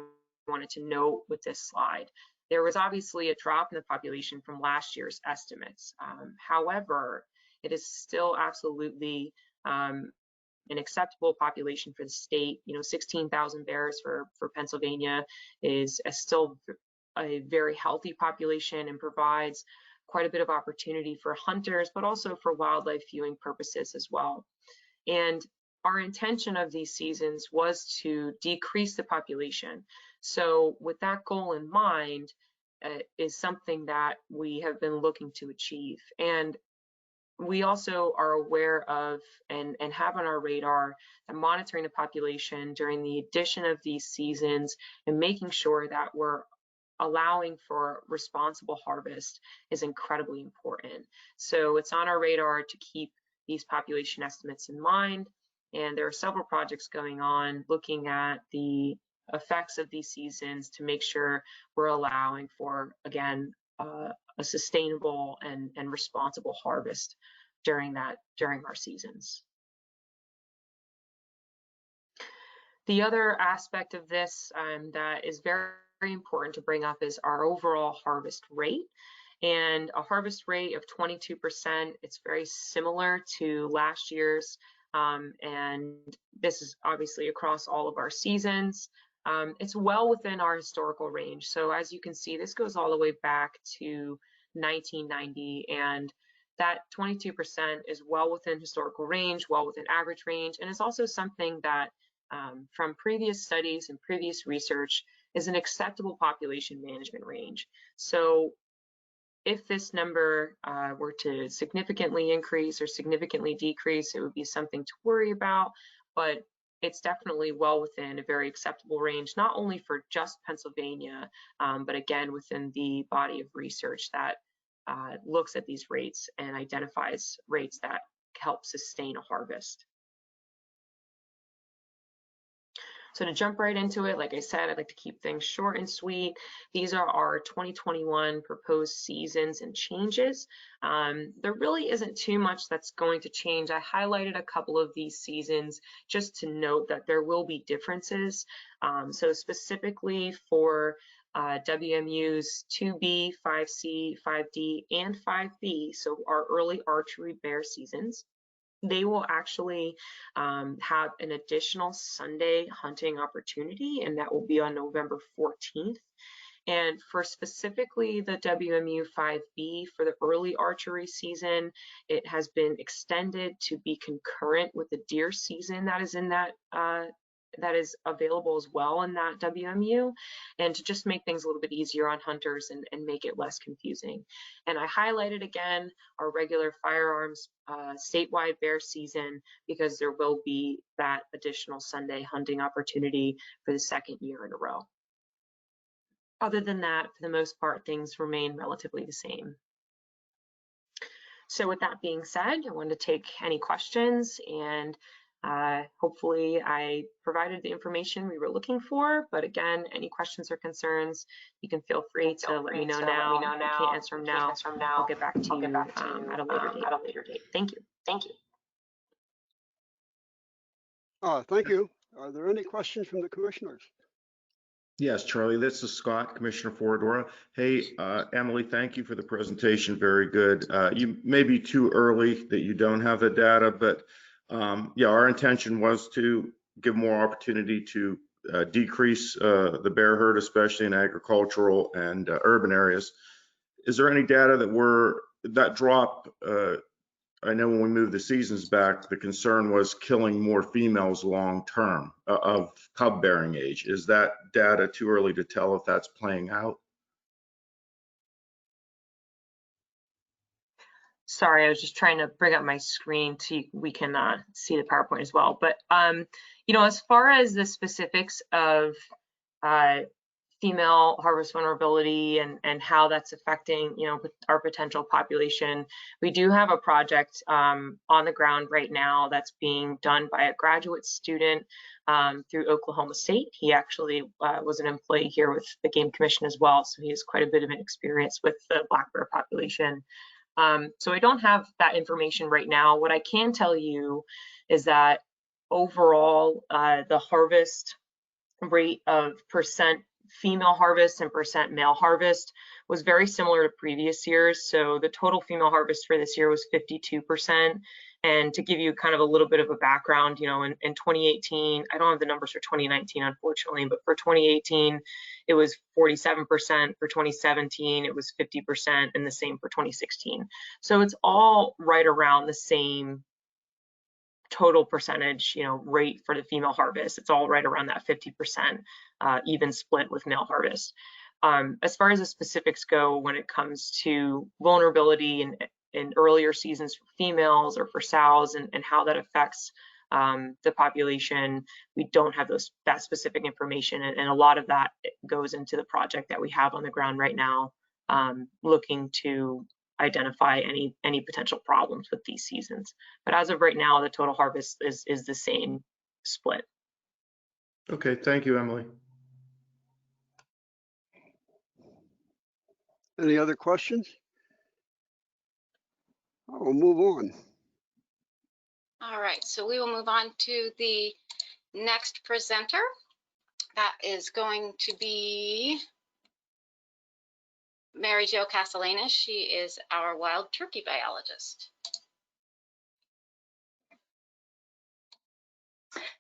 wanted to note with this slide. There was obviously a drop in the population from last year's estimates. However, it is still absolutely an acceptable population for the state. 16,000 bears for Pennsylvania is still a very healthy population and provides quite a bit of opportunity for hunters, but also for wildlife viewing purposes as well. And our intention of these seasons was to decrease the population. So with that goal in mind, is something that we have been looking to achieve. And we also are aware of and have on our radar that monitoring the population during the addition of these seasons and making sure that we're allowing for responsible harvest is incredibly important. So it's on our radar to keep these population estimates in mind. And there are several projects going on looking at the effects of these seasons to make sure we're allowing for, again, a sustainable and responsible harvest during our seasons. The other aspect of this that is very important to bring up is our overall harvest rate. And a harvest rate of 22%, it's very similar to last year's. And this is obviously across all of our seasons. It's well within our historical range. So as you can see, this goes all the way back to 1990, and that 22% is well within historical range, well within average range, and it's also something that from previous studies and previous research is an acceptable population management range. So if this number were to significantly increase or significantly decrease, it would be something to worry about, but it's definitely well within a very acceptable range, not only for just Pennsylvania, but again, within the body of research that looks at these rates and identifies rates that help sustain a harvest. So to jump right into it, like I said, I'd like to keep things short and sweet. These are our 2021 proposed seasons and changes. There really isn't too much that's going to change. I highlighted a couple of these seasons just to note that there will be differences. So specifically for WMU's 2B, 5C, 5D, and 5B, so our early archery bear seasons, they will actually have an additional Sunday hunting opportunity, and that will be on November 14th. And for specifically the WMU 5B for the early archery season, it has been extended to be concurrent with the deer season that is in that that is available as well in that WMU, and to just make things a little bit easier on hunters and make it less confusing. And I highlighted again our regular firearms statewide bear season because there will be that additional Sunday hunting opportunity for the second year in a row. Other than that, for the most part, things remain relatively the same. So with that being said, I wanted to take any questions, and hopefully I provided the information we were looking for. But again, any questions or concerns, you can feel free to let me know now. If you can't answer them now, I'll get back to you at a later date. Thank you. Thank you. Thank you. Are there any questions from the commissioners? Yes, Charlie, this is Scott, Commissioner Foradora. Hey, Emily, thank you for the presentation. Very good. You may be too early that you don't have the data, but yeah, our intention was to give more opportunity to decrease the bear herd, especially in agricultural and urban areas. Is there any data that drop? I know when we moved the seasons back, the concern was killing more females long term of cub bearing age. Is that data too early to tell if that's playing out? Sorry, I was just trying to bring up my screen so we can see the PowerPoint as well. But you know, as far as the specifics of female harvest vulnerability and how that's affecting, you know, our potential population, we do have a project on the ground right now that's being done by a graduate student through Oklahoma State. He actually was an employee here with the Game Commission as well, so he has quite a bit of an experience with the black bear population. So I don't have that information right now. What I can tell you is that overall, the harvest rate of percent female harvest and percent male harvest was very similar to previous years. So the total female harvest for this year was 52%. And to give you kind of a little bit of a background, you know, in 2018, I don't have the numbers for 2019, unfortunately, but for 2018, it was 47%. For 2017, it was 50%, and the same for 2016. So it's all right around the same total percentage, you know, rate for the female harvest. It's all right around that 50% even split with male harvest. As far as the specifics go, when it comes to vulnerability in earlier seasons for females or for sows and how that affects the population, we don't have that specific information, and a lot of that goes into the project that we have on the ground right now, looking to identify any potential problems with these seasons. But as of right now, the total harvest is the same split. Okay, thank you, Emily. Any other questions? We'll move on. All right, so we will move on to the next presenter. That is going to be Mary Jo Castellana. She is our wild turkey biologist.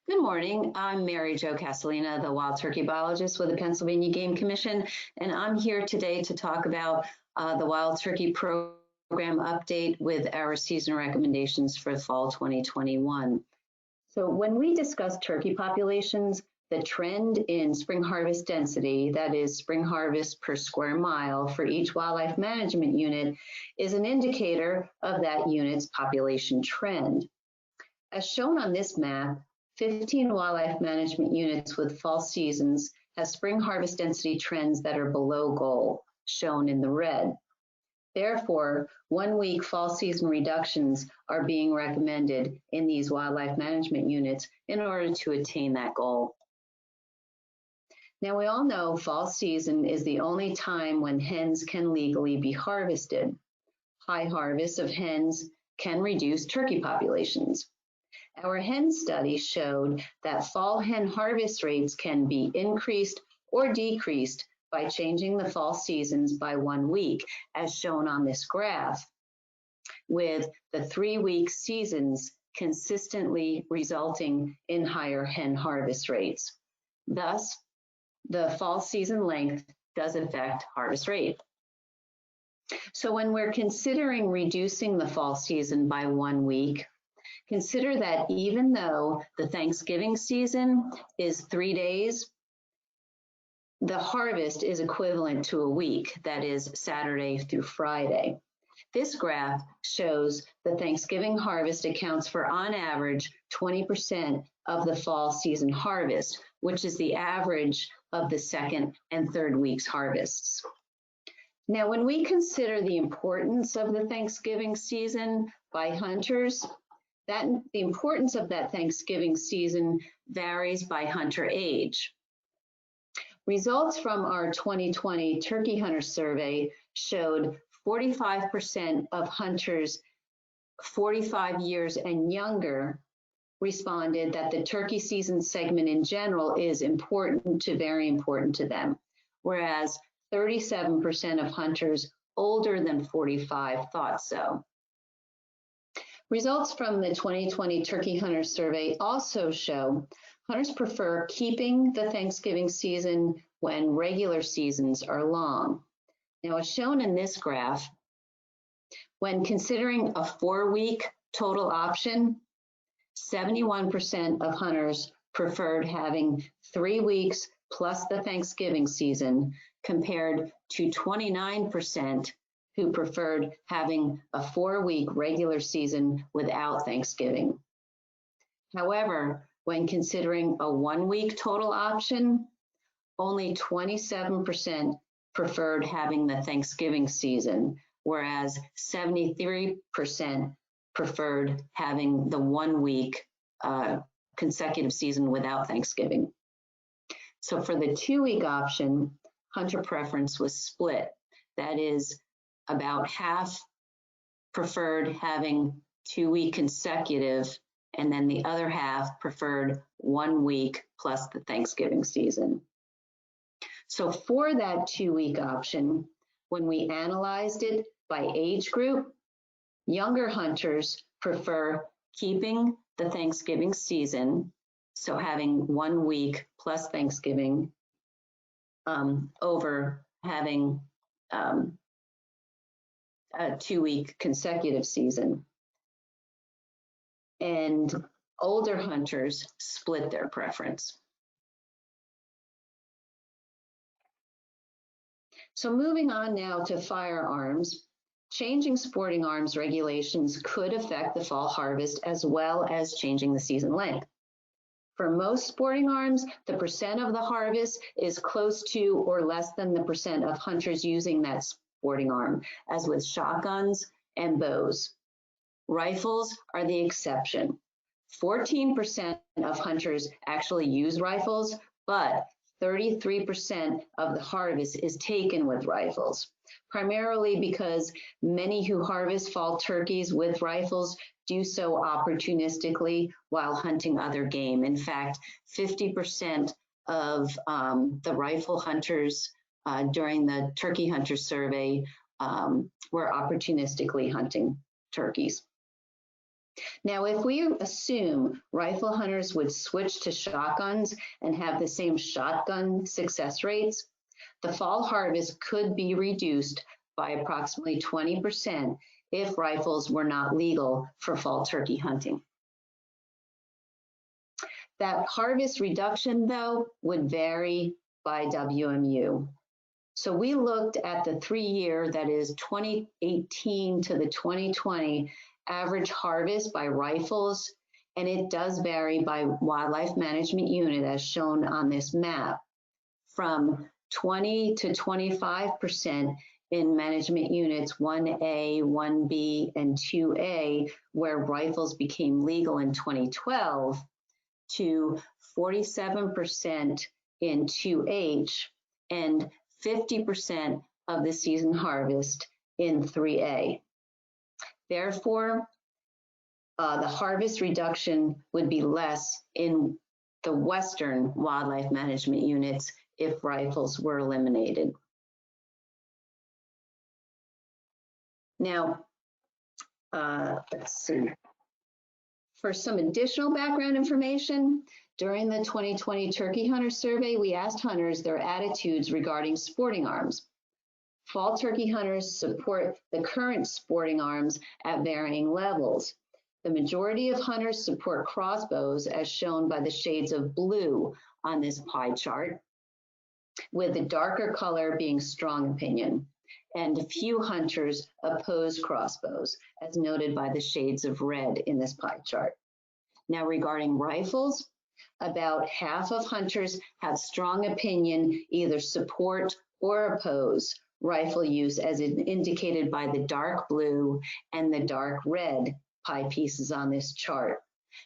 Good morning. I'm Mary Jo Castellana, the wild turkey biologist with the Pennsylvania Game Commission, and I'm here today to talk about the wild turkey program update with our season recommendations for fall 2021. So when we discuss turkey populations, the trend in spring harvest density, that is spring harvest per square mile for each wildlife management unit, is an indicator of that unit's population trend. As shown on this map, 15 wildlife management units with fall seasons have spring harvest density trends that are below goal, shown in the red. Therefore, 1 week fall season reductions are being recommended in these wildlife management units in order to attain that goal. Now, we all know fall season is the only time when hens can legally be harvested. High harvests of hens can reduce turkey populations. Our hen study showed that fall hen harvest rates can be increased or decreased by changing the fall seasons by 1 week, as shown on this graph, with the 3-week seasons consistently resulting in higher hen harvest rates. Thus, the fall season length does affect harvest rate. So when we're considering reducing the fall season by 1 week, consider that even though the Thanksgiving season is 3 days, the harvest is equivalent to a week, that is Saturday through Friday. This graph shows the Thanksgiving harvest accounts for, on average, 20% of the fall season harvest, which is the average of the second and third week's harvests. Now, when we consider the importance of the Thanksgiving season by hunters, the importance of that Thanksgiving season varies by hunter age. Results from our 2020 turkey hunter survey showed 45% of hunters 45 years and younger responded that the turkey season segment in general is important to very important to them, whereas 37% of hunters older than 45 thought so. Results from the 2020 turkey hunter survey also show hunters prefer keeping the Thanksgiving season when regular seasons are long. Now, as shown in this graph, when considering a 4-week total option, 71% of hunters preferred having 3 weeks plus the Thanksgiving season, compared to 29% who preferred having a 4-week regular season without Thanksgiving. However, when considering a 1-week total option, only 27% preferred having the Thanksgiving season, whereas 73% preferred having the 1-week consecutive season without Thanksgiving. So for the 2-week option, hunter preference was split. That is, about half preferred having 2-week consecutive, and then the other half preferred 1 week plus the Thanksgiving season. So for that 2-week option, when we analyzed it by age group, younger hunters prefer keeping the Thanksgiving season, so having 1 week plus Thanksgiving, over having a 2-week consecutive season. And older hunters split their preference. So moving on now to firearms, changing sporting arms regulations could affect the fall harvest as well as changing the season length. For most sporting arms, the percent of the harvest is close to or less than the percent of hunters using that sporting arm, as with shotguns and bows. Rifles are the exception. 14% of hunters actually use rifles, but 33% of the harvest is taken with rifles, primarily because many who harvest fall turkeys with rifles do so opportunistically while hunting other game. In fact, 50% of the rifle hunters during the turkey hunter survey were opportunistically hunting turkeys. Now, if we assume rifle hunters would switch to shotguns and have the same shotgun success rates, the fall harvest could be reduced by approximately 20% if rifles were not legal for fall turkey hunting. That harvest reduction, though, would vary by WMU. So we looked at the 3-year, that is 2018 to the 2020, average harvest by rifles, and it does vary by wildlife management unit as shown on this map, from 20 to 25% in management units 1A, 1B, and 2A, where rifles became legal in 2012, to 47% in 2H, and 50% of the season harvest in 3A. Therefore, the harvest reduction would be less in the Western wildlife management units if rifles were eliminated. Now, let's see. For some additional background information, During the 2020 Turkey Hunter Survey, we asked hunters their attitudes regarding sporting arms. Fall turkey hunters support the current sporting arms at varying levels. The majority of hunters support crossbows, as shown by the shades of blue on this pie chart, with the darker color being strong opinion. And a few hunters oppose crossbows, as noted by the shades of red in this pie chart. Now, regarding rifles, about half of hunters have strong opinion, either support or oppose rifle use, as indicated by the dark blue and the dark red pie pieces on this chart.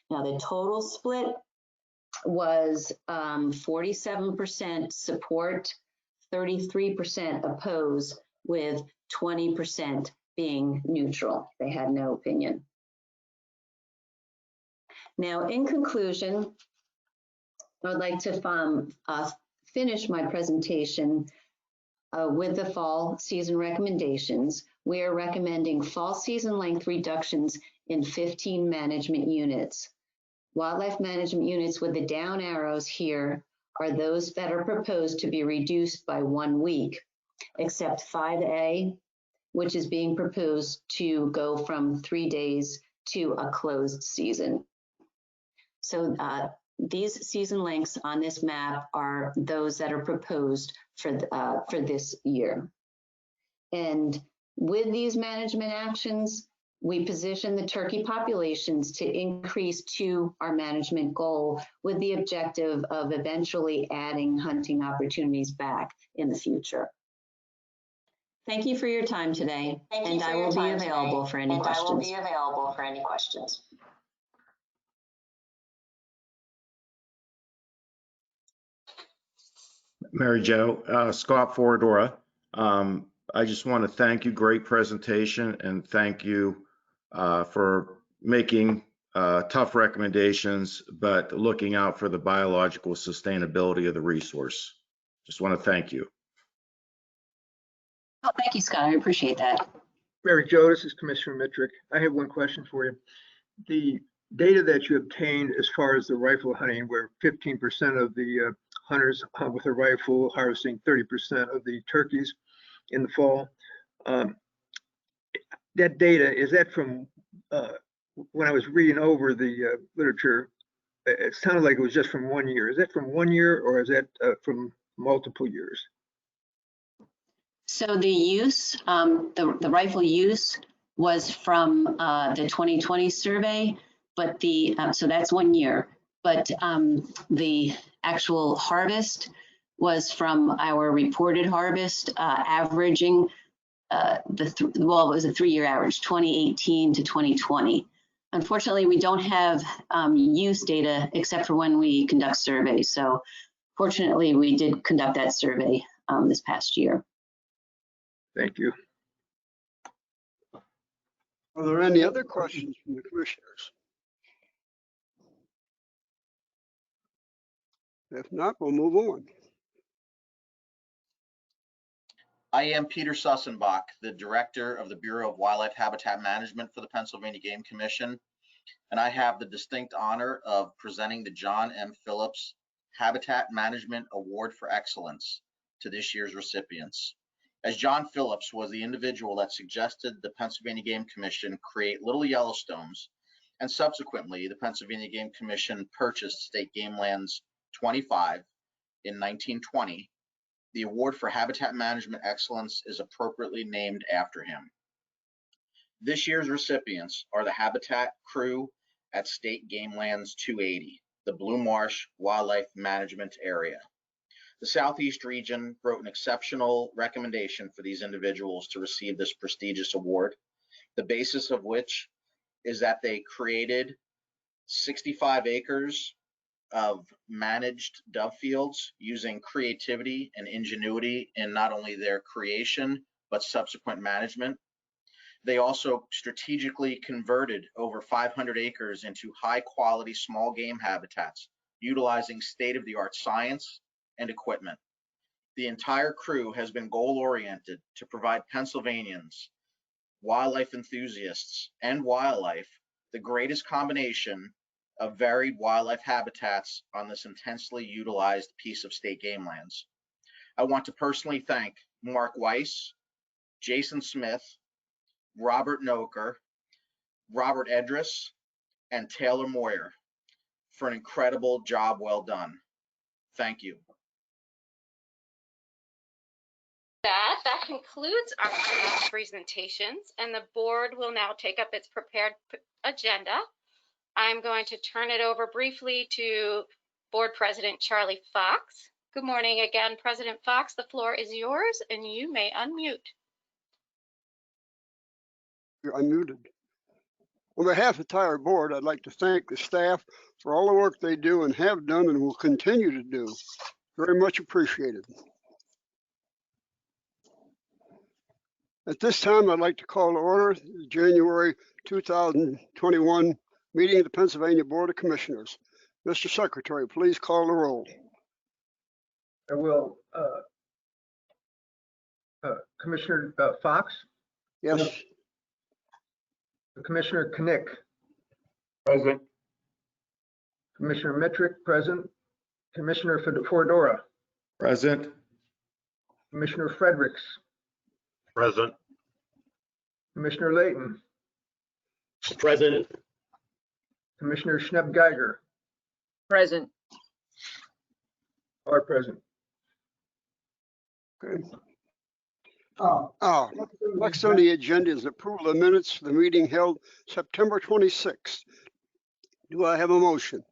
Now, the total split was 47% support, 33% oppose, with 20% being neutral. They had no opinion. Now, in conclusion, I would like to finish my presentation with the fall season recommendations. We are recommending fall season length reductions in 15 management units. Wildlife management units with the down arrows here are those that are proposed to be reduced by 1 week, except 5A, which is being proposed to go from 3 days to a closed season. So these season lengths on this map are those that are proposed for this year. And with these management actions, we position the turkey populations to increase to our management goal, with the objective of eventually adding hunting opportunities back in the future. Thank you for your time today, and I will be available for any questions. Mary Jo, Scott Foradora. I just want to thank you. Great presentation, and thank you for making tough recommendations, but looking out for the biological sustainability of the resource. Just want to thank you. Oh, thank you, Scott. I appreciate that. Mary Jo, this is Commissioner Mitrick. I have one question for you. The data that you obtained as far as the rifle hunting, where 15% of the hunters hunt with a rifle, harvesting 30% of the turkeys in the fall. That data, is that from, when I was reading over the literature, it sounded like it was just from 1 year. Is that from 1 year, or is that from multiple years? So the use, the rifle use was from the 2020 survey, but so that's 1 year. But the actual harvest was from our reported harvest, averaging it was a 3-year average, 2018 to 2020. Unfortunately, we don't have use data except for when we conduct surveys. So fortunately, we did conduct that survey this past year. Thank you. Are there any other questions from the commissioners? If not, we'll move on. I am Peter Sussenbach, the Director of the Bureau of Wildlife Habitat Management for the Pennsylvania Game Commission, and I have the distinct honor of presenting the John M. Phillips Habitat Management Award for Excellence to this year's recipients. As John Phillips was the individual that suggested the Pennsylvania Game Commission create Little Yellowstones, and subsequently the Pennsylvania Game Commission purchased State Game Lands 25 in 1920, the award for Habitat Management Excellence is appropriately named after him. This year's recipients are the Habitat crew at State Game Lands 280, the Blue Marsh Wildlife Management Area. The Southeast region wrote an exceptional recommendation for these individuals to receive this prestigious award, the basis of which is that they created 65 acres of managed dove fields using creativity and ingenuity in not only their creation, but subsequent management. They also strategically converted over 500 acres into high quality small game habitats, utilizing state-of-the-art science and equipment. The entire crew has been goal-oriented to provide Pennsylvanians, wildlife enthusiasts, and wildlife the greatest combination of varied wildlife habitats on this intensely utilized piece of state game lands. I want to personally thank Mark Weiss, Jason Smith, Robert Noker, Robert Edris, and Taylor Moyer for an incredible job well done. Thank you. That concludes our presentations, and the board will now take up its prepared agenda. I'm going to turn it over briefly to Board President Charlie Fox. Good morning again, President Fox. The floor is yours, and you may unmute. You're unmuted. On behalf of the entire board, I'd like to thank the staff for all the work they do and have done and will continue to do. Very much appreciated. At this time, I'd like to call to order the January 2021 meeting of the Pennsylvania Board of Commissioners. Mr. Secretary, please call the roll. I will. Commissioner Fox, Yes. Commissioner Knick, Present. Commissioner Metrick, present. Commissioner Fedora, Present. Commissioner Fredericks, Present. Commissioner Layton, Present. Commissioner Schnebb-Geiger Present. are present. Okay. Next on the agenda is approval of minutes for the meeting held September 26th. Do I have a motion?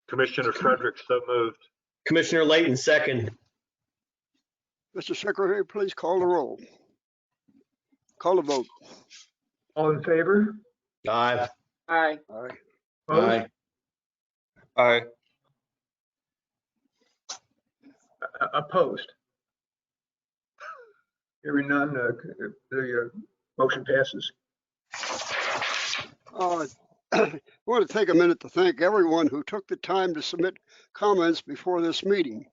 Commissioner Frederick, so moved. Commissioner Layton, second. Mr. Secretary, please call the roll. Call the vote. All in favor? Aye. Aye. Aye. Opposed? Aye. Opposed? Hearing none, the motion passes. I want to take a minute to thank everyone who took the time to submit comments before this meeting.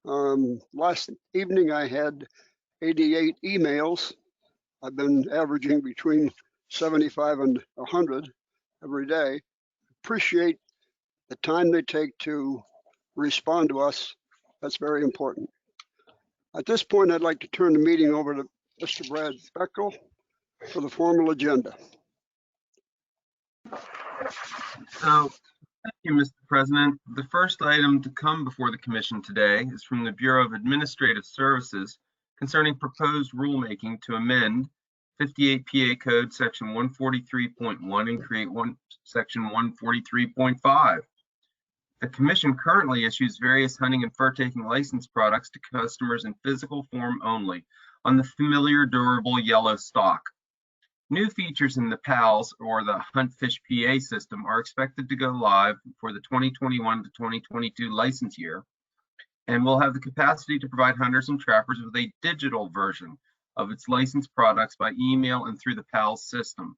Last evening, I had 88 emails. I've been averaging between 75 and 100 every day. Appreciate the time they take to respond to us. That's very important. At this point, I'd like to turn the meeting over to Mr. Brad Bechtel for the formal agenda. Thank you, Mr. President. The first item to come before the commission today is from the Bureau of Administrative Services concerning proposed rulemaking to amend 58 PA Code Section 143.1 and create Section 143.5. The commission currently issues various hunting and fur-taking license products to customers in physical form only on the familiar durable yellow stock. New features in the PALS, or the Hunt Fish PA system, are expected to go live for the 2021 to 2022 license year, and will have the capacity to provide hunters and trappers with a digital version of its licensed products by email and through the PALS system.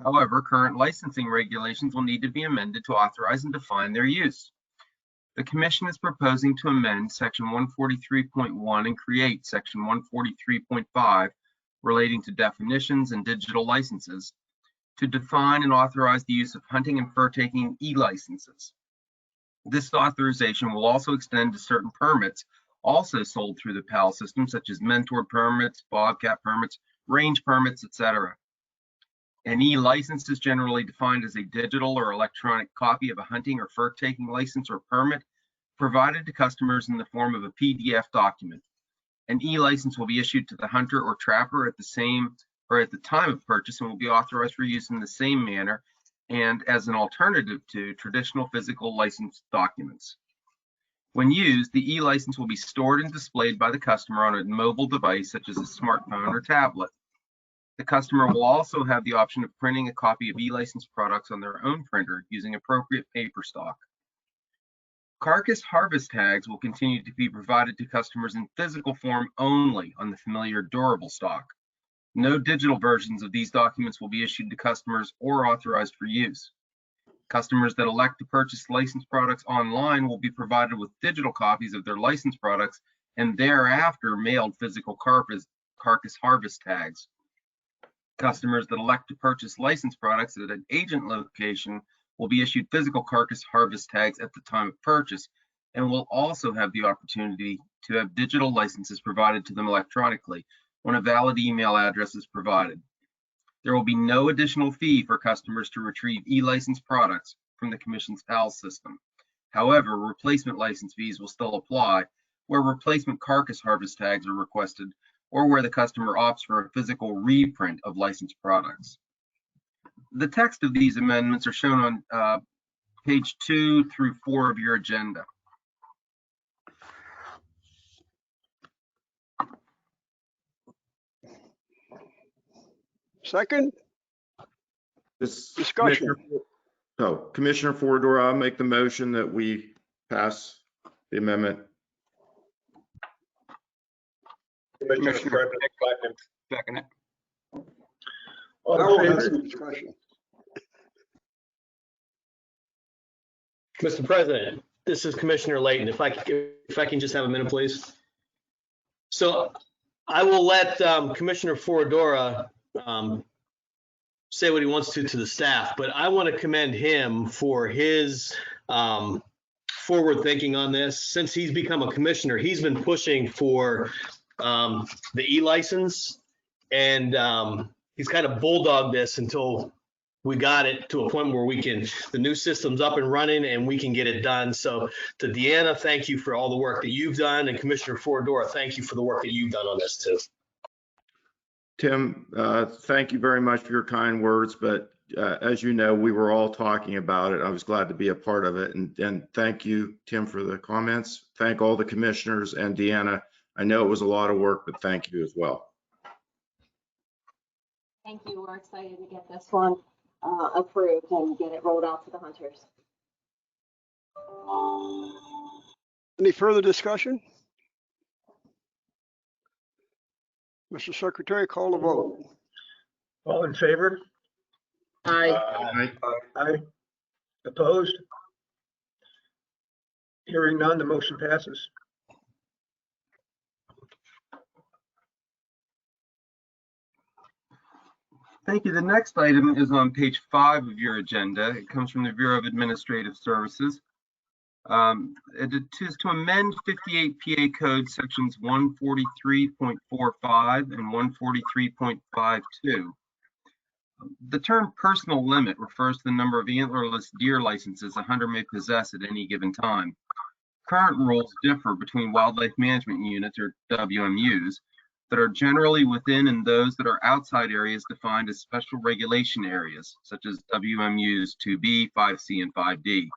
However, current licensing regulations will need to be amended to authorize and define their use. The Commission is proposing to amend Section 143.1 and create Section 143.5 relating to definitions and digital licenses to define and authorize the use of hunting and fur-taking e-licenses. This authorization will also extend to certain permits also sold through the PAL system, such as mentor permits, bobcat permits, range permits, etc. An e-license is generally defined as a digital or electronic copy of a hunting or fur-taking license or permit provided to customers in the form of a PDF document. An e-license will be issued to the hunter or trapper at the time of purchase and will be authorized for use in the same manner and as an alternative to traditional physical license documents. When used, the e-license will be stored and displayed by the customer on a mobile device such as a smartphone or tablet. The customer will also have the option of printing a copy of e-license products on their own printer using appropriate paper stock. Carcass harvest tags will continue to be provided to customers in physical form only on the familiar durable stock. No digital versions of these documents will be issued to customers or authorized for use. Customers that elect to purchase licensed products online will be provided with digital copies of their licensed products and thereafter mailed physical carcass harvest tags. Customers that elect to purchase licensed products at an agent location will be issued physical carcass harvest tags at the time of purchase and will also have the opportunity to have digital licenses provided to them electronically when a valid email address is provided. There will be no additional fee for customers to retrieve e-licensed products from the Commission's PAL system. However, replacement license fees will still apply where replacement carcass harvest tags are requested or where the customer opts for a physical reprint of licensed products. The text of these amendments are shown on page 2 through 4 of your agenda. Second, discussion. Commissioner Foradora, I'll make the motion that we pass the amendment. Commissioner Frederick, Second it. All Now in we'll have favor? some discussion. Mr. President, this is Commissioner Layton. If I can just have a minute, please. So I will let Commissioner Foradora say what he wants to the staff, but I want to commend him for his forward thinking on this. Since he's become a commissioner, he's been pushing for the e-license, and he's kind of bulldogged this until we got it to a point where the new system's up and running and we can get it done. So to Deanna, thank you for all the work that you've done, and Commissioner Foradora, thank you for the work that you've done on this too. Tim, thank you very much for your kind words, but as you know, we were all talking about it. I was glad to be a part of it, and thank you, Tim, for the comments. Thank all the commissioners, and Deanna, I know it was a lot of work, but thank you as well. Thank you. We're excited to get this one approved and get it rolled out to the hunters. Any further discussion? Mr. Secretary, call the vote. All in favor? Aye. Aye. Opposed? Hearing none, the motion passes. Thank you. The next item is on page 5 of your agenda. It comes from the Bureau of Administrative Services. It is to amend 58 PA Code sections 143.45 and 143.52. The term personal limit refers to the number of antlerless deer licenses a hunter may possess at any given time. Current rules differ between wildlife management units, or WMUs, that are generally within and those that are outside areas defined as special regulation areas, such as WMUs 2B, 5C, and 5D.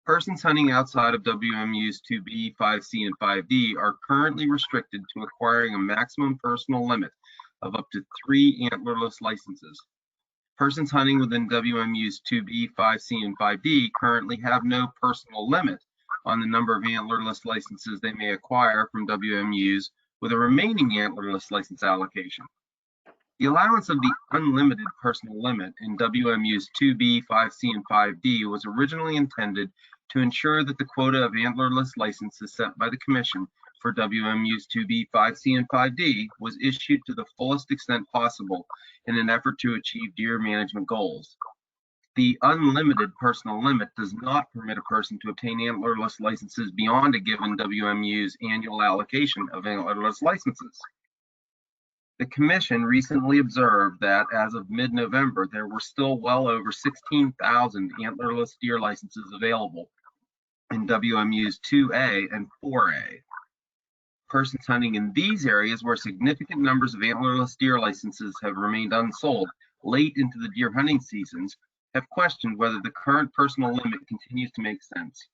Persons hunting outside of WMUs 2B, 5C, and 5D are currently restricted to acquiring a maximum personal limit of up to 3 antlerless licenses. Persons hunting within WMUs 2B, 5C, and 5D currently have no personal limit on the number of antlerless licenses they may acquire from WMUs with a remaining antlerless license allocation. The allowance of the unlimited personal limit in WMUs 2B, 5C, and 5D was originally intended to ensure that the quota of antlerless licenses set by the Commission for WMUs 2B, 5C, and 5D was issued to the fullest extent possible in an effort to achieve deer management goals. The unlimited personal limit does not permit a person to obtain antlerless licenses beyond a given WMU's annual allocation of antlerless licenses. The Commission recently observed that as of mid-November, there were still well over 16,000 antlerless deer licenses available in WMUs 2A and 4A. Persons hunting in these areas where significant numbers of antlerless deer licenses have remained unsold late into the deer hunting seasons have questioned whether the current personal limit continues to make sense.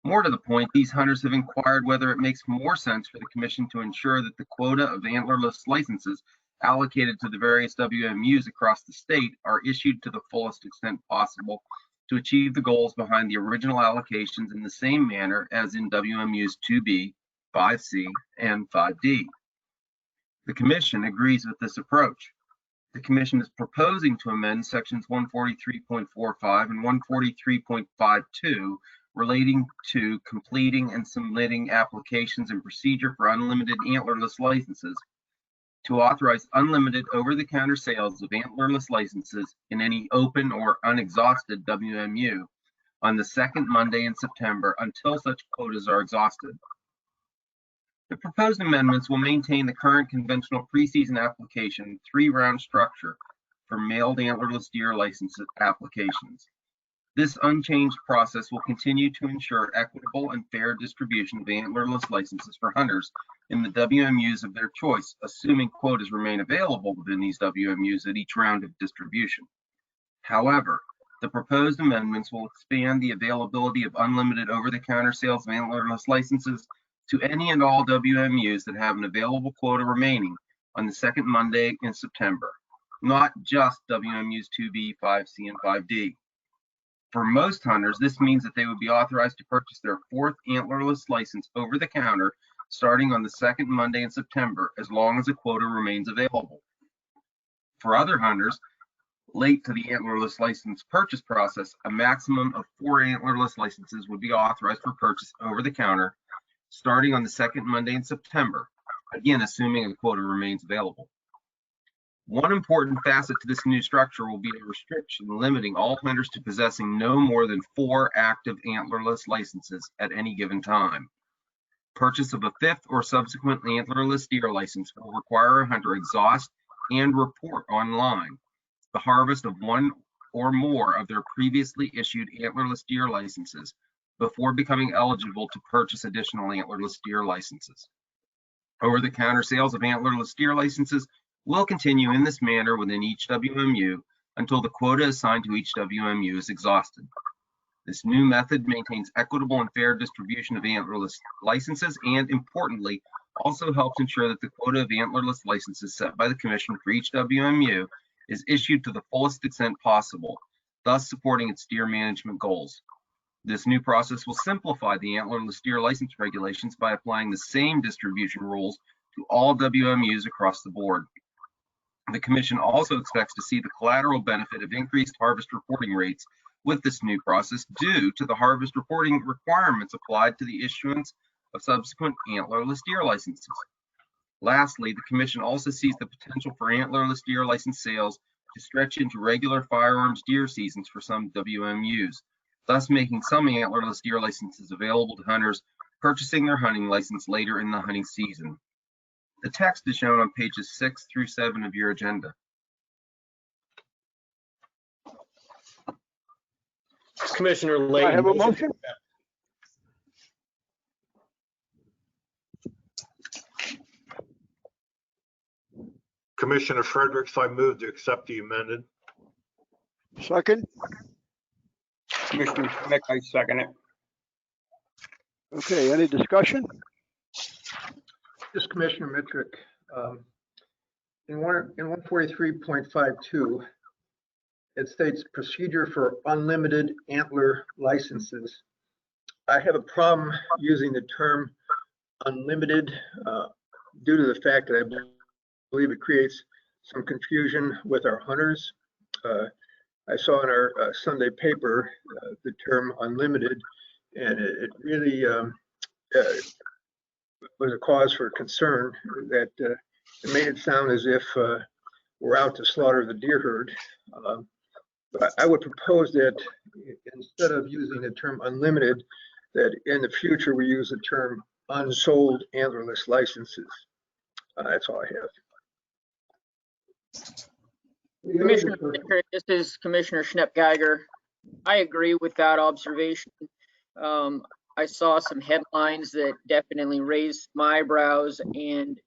More to the point, these hunters have inquired whether it makes more sense for the Commission to ensure that the quota of antlerless licenses allocated to the various WMUs across the state are issued to the fullest extent possible to achieve the goals behind the original allocations in the same manner as in WMUs 2B, 5C, and 5D. The Commission agrees with this approach. The Commission is proposing to amend sections 143.45 and 143.52 relating to completing and submitting applications and procedure for unlimited antlerless licenses to authorize unlimited over-the-counter sales of antlerless licenses in any open or unexhausted WMU on the second Monday in September until such quotas are exhausted. The proposed amendments will maintain the current conventional preseason application 3-round structure for mailed antlerless deer license applications. This unchanged process will continue to ensure equitable and fair distribution of antlerless licenses for hunters in the WMUs of their choice, assuming quotas remain available within these WMUs at each round of distribution. However, the proposed amendments will expand the availability of unlimited over-the-counter sales of antlerless licenses to any and all WMUs that have an available quota remaining on the second Monday in September, not just WMUs 2B, 5C, and 5D. For most hunters, this means that they would be authorized to purchase their 4th antlerless license over the counter starting on the second Monday in September, as long as a quota remains available. For other hunters, late to the antlerless license purchase process, a maximum of 4 antlerless licenses would be authorized for purchase over the counter starting on the second Monday in September, again, assuming a quota remains available. One important facet to this new structure will be a restriction limiting all hunters to possessing no more than 4 active antlerless licenses at any given time. Purchase of a 5th or subsequent antlerless deer license will require a hunter exhaust and report online the harvest of 1 or more of their previously issued antlerless deer licenses before becoming eligible to purchase additional antlerless deer licenses. Over-the-counter sales of antlerless deer licenses will continue in this manner within each WMU until the quota assigned to each WMU is exhausted. This new method maintains equitable and fair distribution of antlerless licenses and, importantly, also helps ensure that the quota of antlerless licenses set by the Commission for each WMU is issued to the fullest extent possible, thus supporting its deer management goals. This new process will simplify the antlerless deer license regulations by applying the same distribution rules to all WMUs across the board. The Commission also expects to see the collateral benefit of increased harvest reporting rates with this new process due to the harvest reporting requirements applied to the issuance of subsequent antlerless deer licenses. Lastly, the Commission also sees the potential for antlerless deer license sales to stretch into regular firearms deer seasons for some WMUs, thus making some antlerless deer licenses available to hunters purchasing their hunting license later in the hunting season. The text is shown on pages 6 through 7 of your agenda. Commissioner Do I Layton. have a motion? Commissioner Fredericks, I move to accept the amended. Second? Commissioner Schmidt, I second it. Okay, any discussion? This Commissioner Metric, in 143.52, it states procedure for unlimited antler licenses. I have a problem using the term unlimited due to the fact that I believe it creates some confusion with our hunters. I saw in our Sunday paper the term unlimited, and it really was a cause for concern that it made it sound as if we're out to slaughter the deer herd. But I would propose that instead of using the term unlimited, that in the future we use the term unsold antlerless licenses. That's all I have. Commissioner Metric, this is Commissioner Schnepp-Geiger. I agree with that observation. I saw some headlines that definitely raised my eyebrows and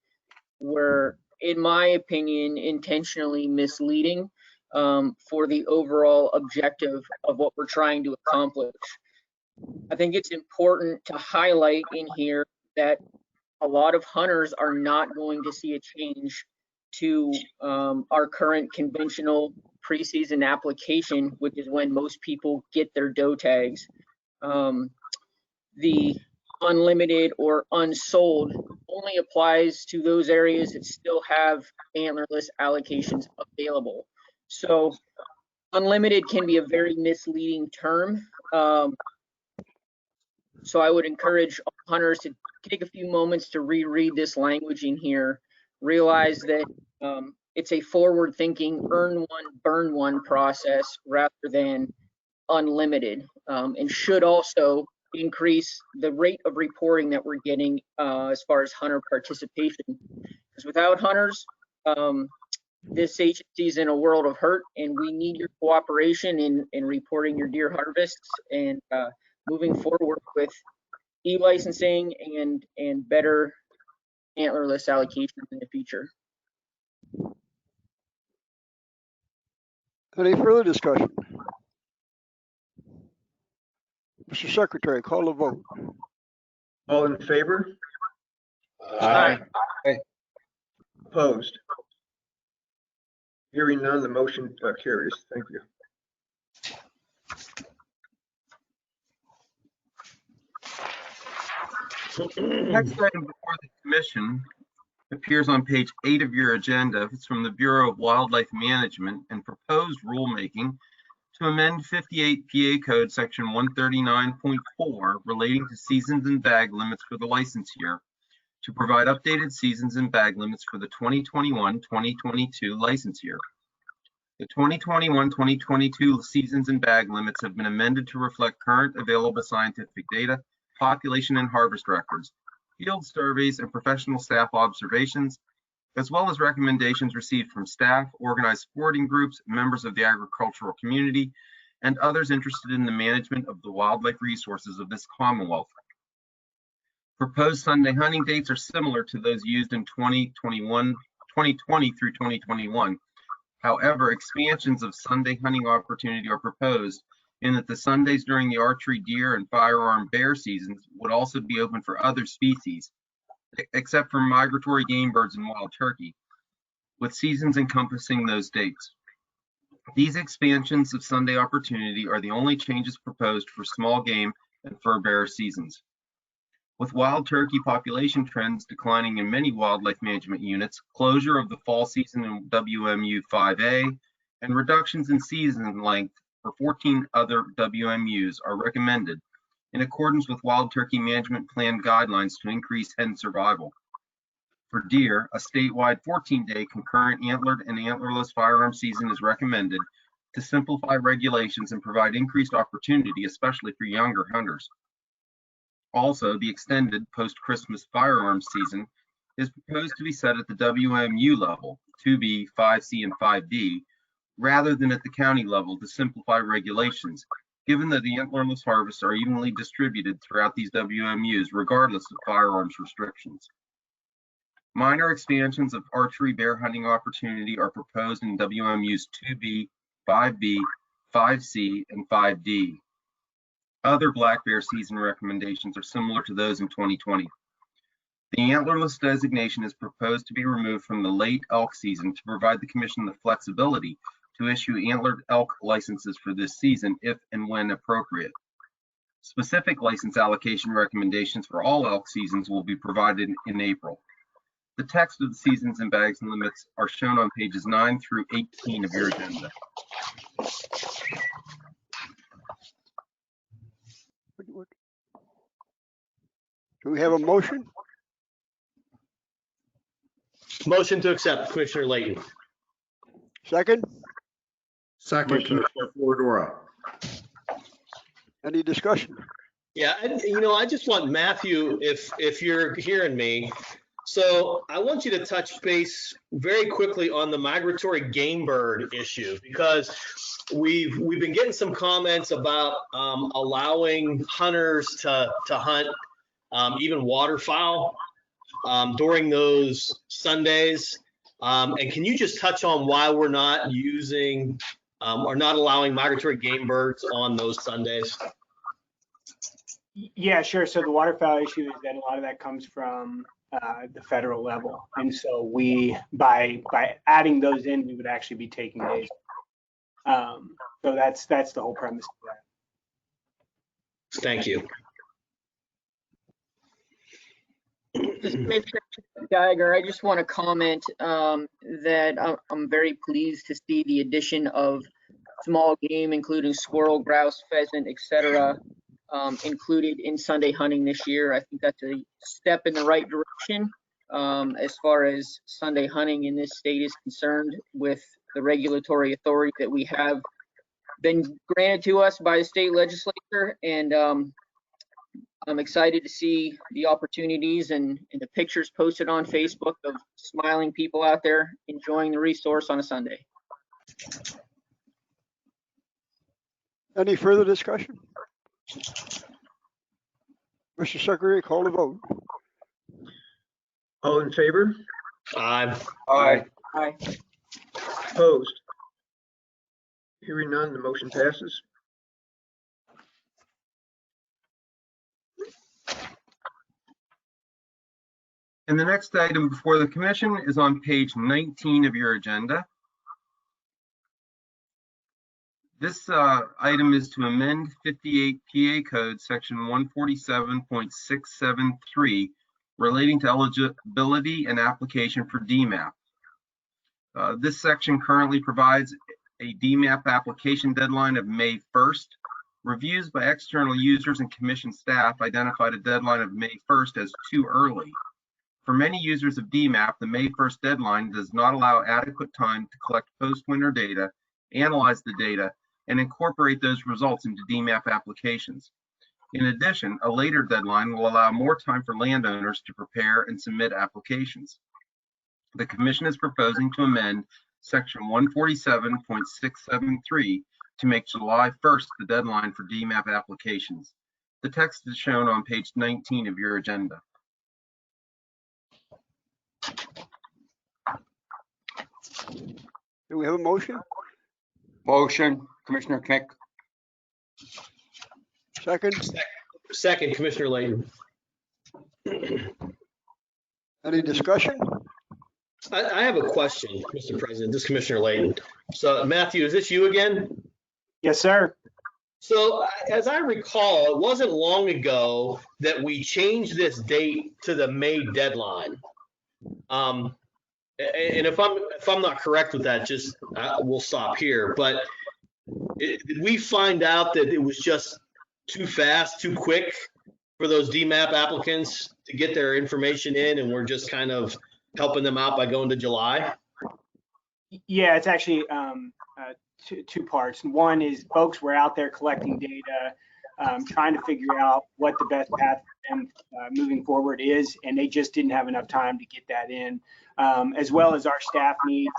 were, in my opinion, intentionally misleading for the overall objective of what we're trying to accomplish. I think it's important to highlight in here that a lot of hunters are not going to see a change to our current conventional preseason application, which is when most people get their doe tags. The unlimited or unsold only applies to those areas that still have antlerless allocations available. So unlimited can be a very misleading term. So I would encourage hunters to take a few moments to reread this language in here realize that it's a forward-thinking earn one, burn one process rather than unlimited, and should also increase the rate of reporting that we're getting as far as hunter participation. Because without hunters, this agency is in a world of hurt, and we need your cooperation in reporting your deer harvests and moving forward with e-licensing and better antlerless allocations in the future. Any further discussion? Mr. Secretary, call the vote. All in favor? Aye. Opposed? Hearing none, the motion carries. Thank you. Next item before the commission appears on page 8 of your agenda. It's from the Bureau of Wildlife Management and proposed rulemaking to amend 58 PA Code Section 139.4 relating to seasons and bag limits for the license year to provide updated seasons and bag limits for the 2021-2022 license year. The 2021-2022 seasons and bag limits have been amended to reflect current available scientific data, population and harvest records, field surveys, and professional staff observations, as well as recommendations received from staff, organized sporting groups, members of the agricultural community, and others interested in the management of the wildlife resources of this Commonwealth. Proposed Sunday hunting dates are similar to those used in 2020 through 2021. However, expansions of Sunday hunting opportunity are proposed in that the Sundays during the archery deer and firearm bear seasons would also be open for other species, except for migratory game birds and wild turkey, with seasons encompassing those dates. These expansions of Sunday opportunity are the only changes proposed for small game and fur bearer seasons. With wild turkey population trends declining in many wildlife management units, closure of the fall season in WMU 5A, and reductions in season length for 14 other WMUs are recommended in accordance with Wild Turkey Management Plan guidelines to increase hen survival. For deer, a statewide 14-day concurrent antlered and antlerless firearm season is recommended to simplify regulations and provide increased opportunity, especially for younger hunters. Also, the extended post-Christmas firearms season is proposed to be set at the WMU level, 2B, 5C, and 5D, rather than at the county level to simplify regulations, given that the antlerless harvests are evenly distributed throughout these WMUs, regardless of firearms restrictions. Minor expansions of archery bear hunting opportunity are proposed in WMUs 2B, 5B, 5C, and 5D. Other black bear season recommendations are similar to those in 2020. The antlerless designation is proposed to be removed from the late elk season to provide the commission the flexibility to issue antlered elk licenses for this season if and when appropriate. Specific license allocation recommendations for all elk seasons will be provided in April. The text of the seasons and bags and limits are shown on pages 9 through 18 of your agenda. Do we have a motion? Motion to accept, Commissioner Layton. Second? Second, Commissioner Foradora. Any discussion? Yeah, I just want Matthew, if you're hearing me. So I want you to touch base very quickly on the migratory game bird issue, because we've been getting some comments about allowing hunters to hunt even waterfowl during those Sundays. And can you just touch on why we're not using or not allowing migratory game birds on those Sundays? Yeah, sure. So the waterfowl issue is that a lot of that comes from the federal level, and so we, by adding those in, we would actually be taking days. So that's the whole premise of that. Thank you. Commissioner Geiger, I just want to comment that I'm very pleased to see the addition of small game, including squirrel, grouse, pheasant, etc., included in Sunday hunting this year. I think that's a step in the right direction. as far as Sunday hunting in this state is concerned, with the regulatory authority that we have been granted to us by the state legislature. And I'm excited to see the opportunities and the pictures posted on Facebook of smiling people out there enjoying the resource on a Sunday. Any further discussion? Mr. Secretary, call the vote. All in favor? Aye. Aye. Aye. Opposed? Hearing none, the motion passes. And the next item before the commission is on page 19 of your agenda. This item is to amend 58 PA Code Section 147.673 relating to eligibility and application for DMAP. This section currently provides a DMAP application deadline of May 1st. Reviews by external users and commission staff identified a deadline of May 1st as too early. For many users of DMAP, the May 1st deadline does not allow adequate time to collect post-winter data, analyze the data, and incorporate those results into DMAP applications. In addition, a later deadline will allow more time for landowners to prepare and submit applications. The Commission is proposing to amend Section 147.673 to make July 1st the deadline for DMAP applications. The text is shown on page 19 of your agenda. Do we have a motion? Motion, Commissioner Knick. Second? Second, Commissioner Layton. Any discussion? I have a question, Mr. President. This is Commissioner Layton. So Matthew, is this you again? Yes, sir. So as I recall, it wasn't long ago that we changed this date to the May deadline. And if I'm not correct with that, just we'll stop here. But did we find out that it was just too fast, too quick for those DMAP applicants to get their information in, and we're just kind of helping them out by going to July? Yeah, it's actually two parts. One is folks were out there collecting data, trying to figure out what the best path for them moving forward is, and they just didn't have enough time to get that in, as well as our staff needs.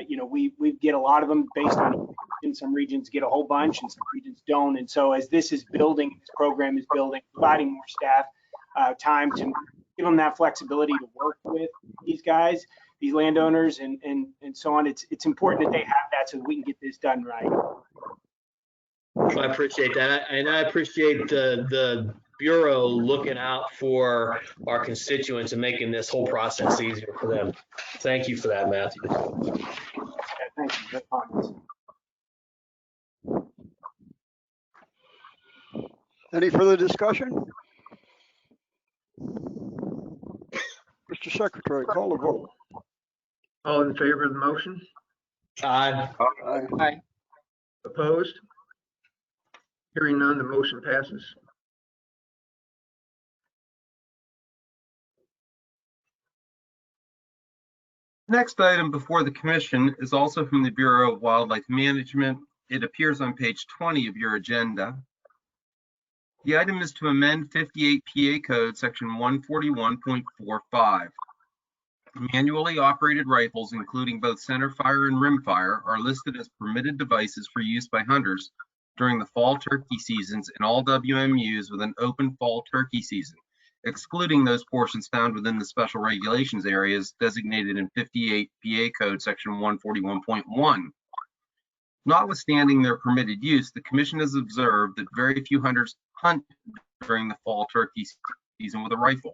We get a lot of them based on, in some regions get a whole bunch and some regions don't. And so as this is building, this program is building, providing more staff time to give them that flexibility to work with these guys, these landowners, and so on. It's important that they have that so that we can get this done right. I appreciate that, and I appreciate the Bureau looking out for our constituents and making this whole process easier for them. Thank you for that, Matthew. Yeah, thank you. Good comments. Any further discussion? Mr. Secretary, call the vote. All in favor of the motion? Aye. Aye. Opposed? Hearing none, the motion passes. Next item before the commission is also from the Bureau of Wildlife Management. It appears on page 20 of your agenda. The item is to amend 58 PA Code Section 141.45. Manually operated rifles, including both center fire and rim fire, are listed as permitted devices for use by hunters during the fall turkey seasons in all WMUs with an open fall turkey season, excluding those portions found within the special regulations areas designated in 58 PA Code Section 141.1. Notwithstanding their permitted use, the Commission has observed that very few hunters hunt during the fall turkey season with a rifle.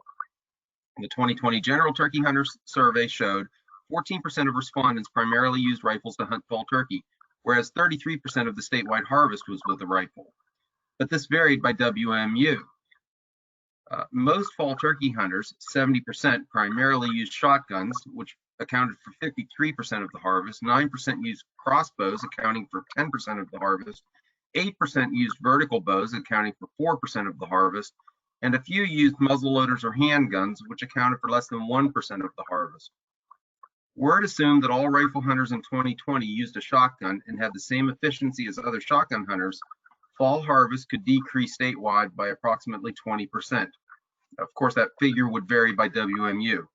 The 2020 General Turkey Hunters Survey showed 14% of respondents primarily used rifles to hunt fall turkey, whereas 33% of the statewide harvest was with a rifle. But this varied by WMU. Most fall turkey hunters, 70%, primarily used shotguns, which accounted for 53% of the harvest, 9% used crossbows, accounting for 10% of the harvest, 8% used vertical bows, accounting for 4% of the harvest, and a few used muzzleloaders or handguns, which accounted for less than 1% of the harvest. Were it assumed that all rifle hunters in 2020 used a shotgun and had the same efficiency as other shotgun hunters, fall harvest could decrease statewide by approximately 20%. Of course, that figure would vary by WMU.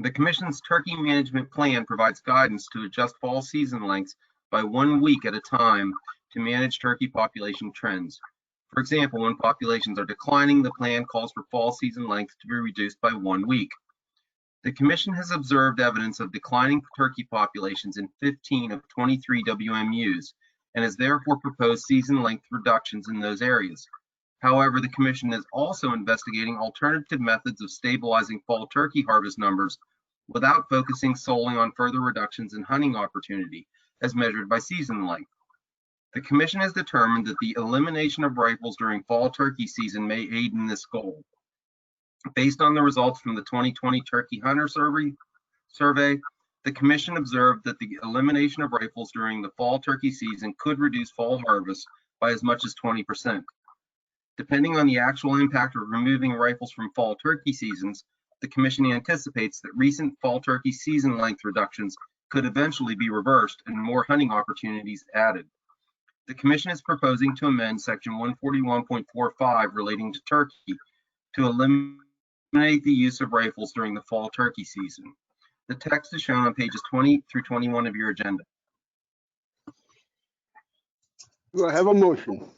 The Commission's turkey management plan provides guidance to adjust fall season lengths by 1 week at a time to manage turkey population trends. For example, when populations are declining, the plan calls for fall season length to be reduced by 1 week. The Commission has observed evidence of declining turkey populations in 15 of 23 WMUs and has therefore proposed season length reductions in those areas. However, the Commission is also investigating alternative methods of stabilizing fall turkey harvest numbers without focusing solely on further reductions in hunting opportunity as measured by season length. The Commission has determined that the elimination of rifles during fall turkey season may aid in this goal. Based on the results from the 2020 Turkey Hunter Survey, the Commission observed that the elimination of rifles during the fall turkey season could reduce fall harvest by as much as 20%. Depending on the actual impact of removing rifles from fall turkey seasons, the Commission anticipates that recent fall turkey season length reductions could eventually be reversed and more hunting opportunities added. The Commission is proposing to amend Section 141.45 relating to turkey to eliminate the use of rifles during the fall turkey season. The text is shown on pages 20 through 21 of your agenda. Do I have a motion?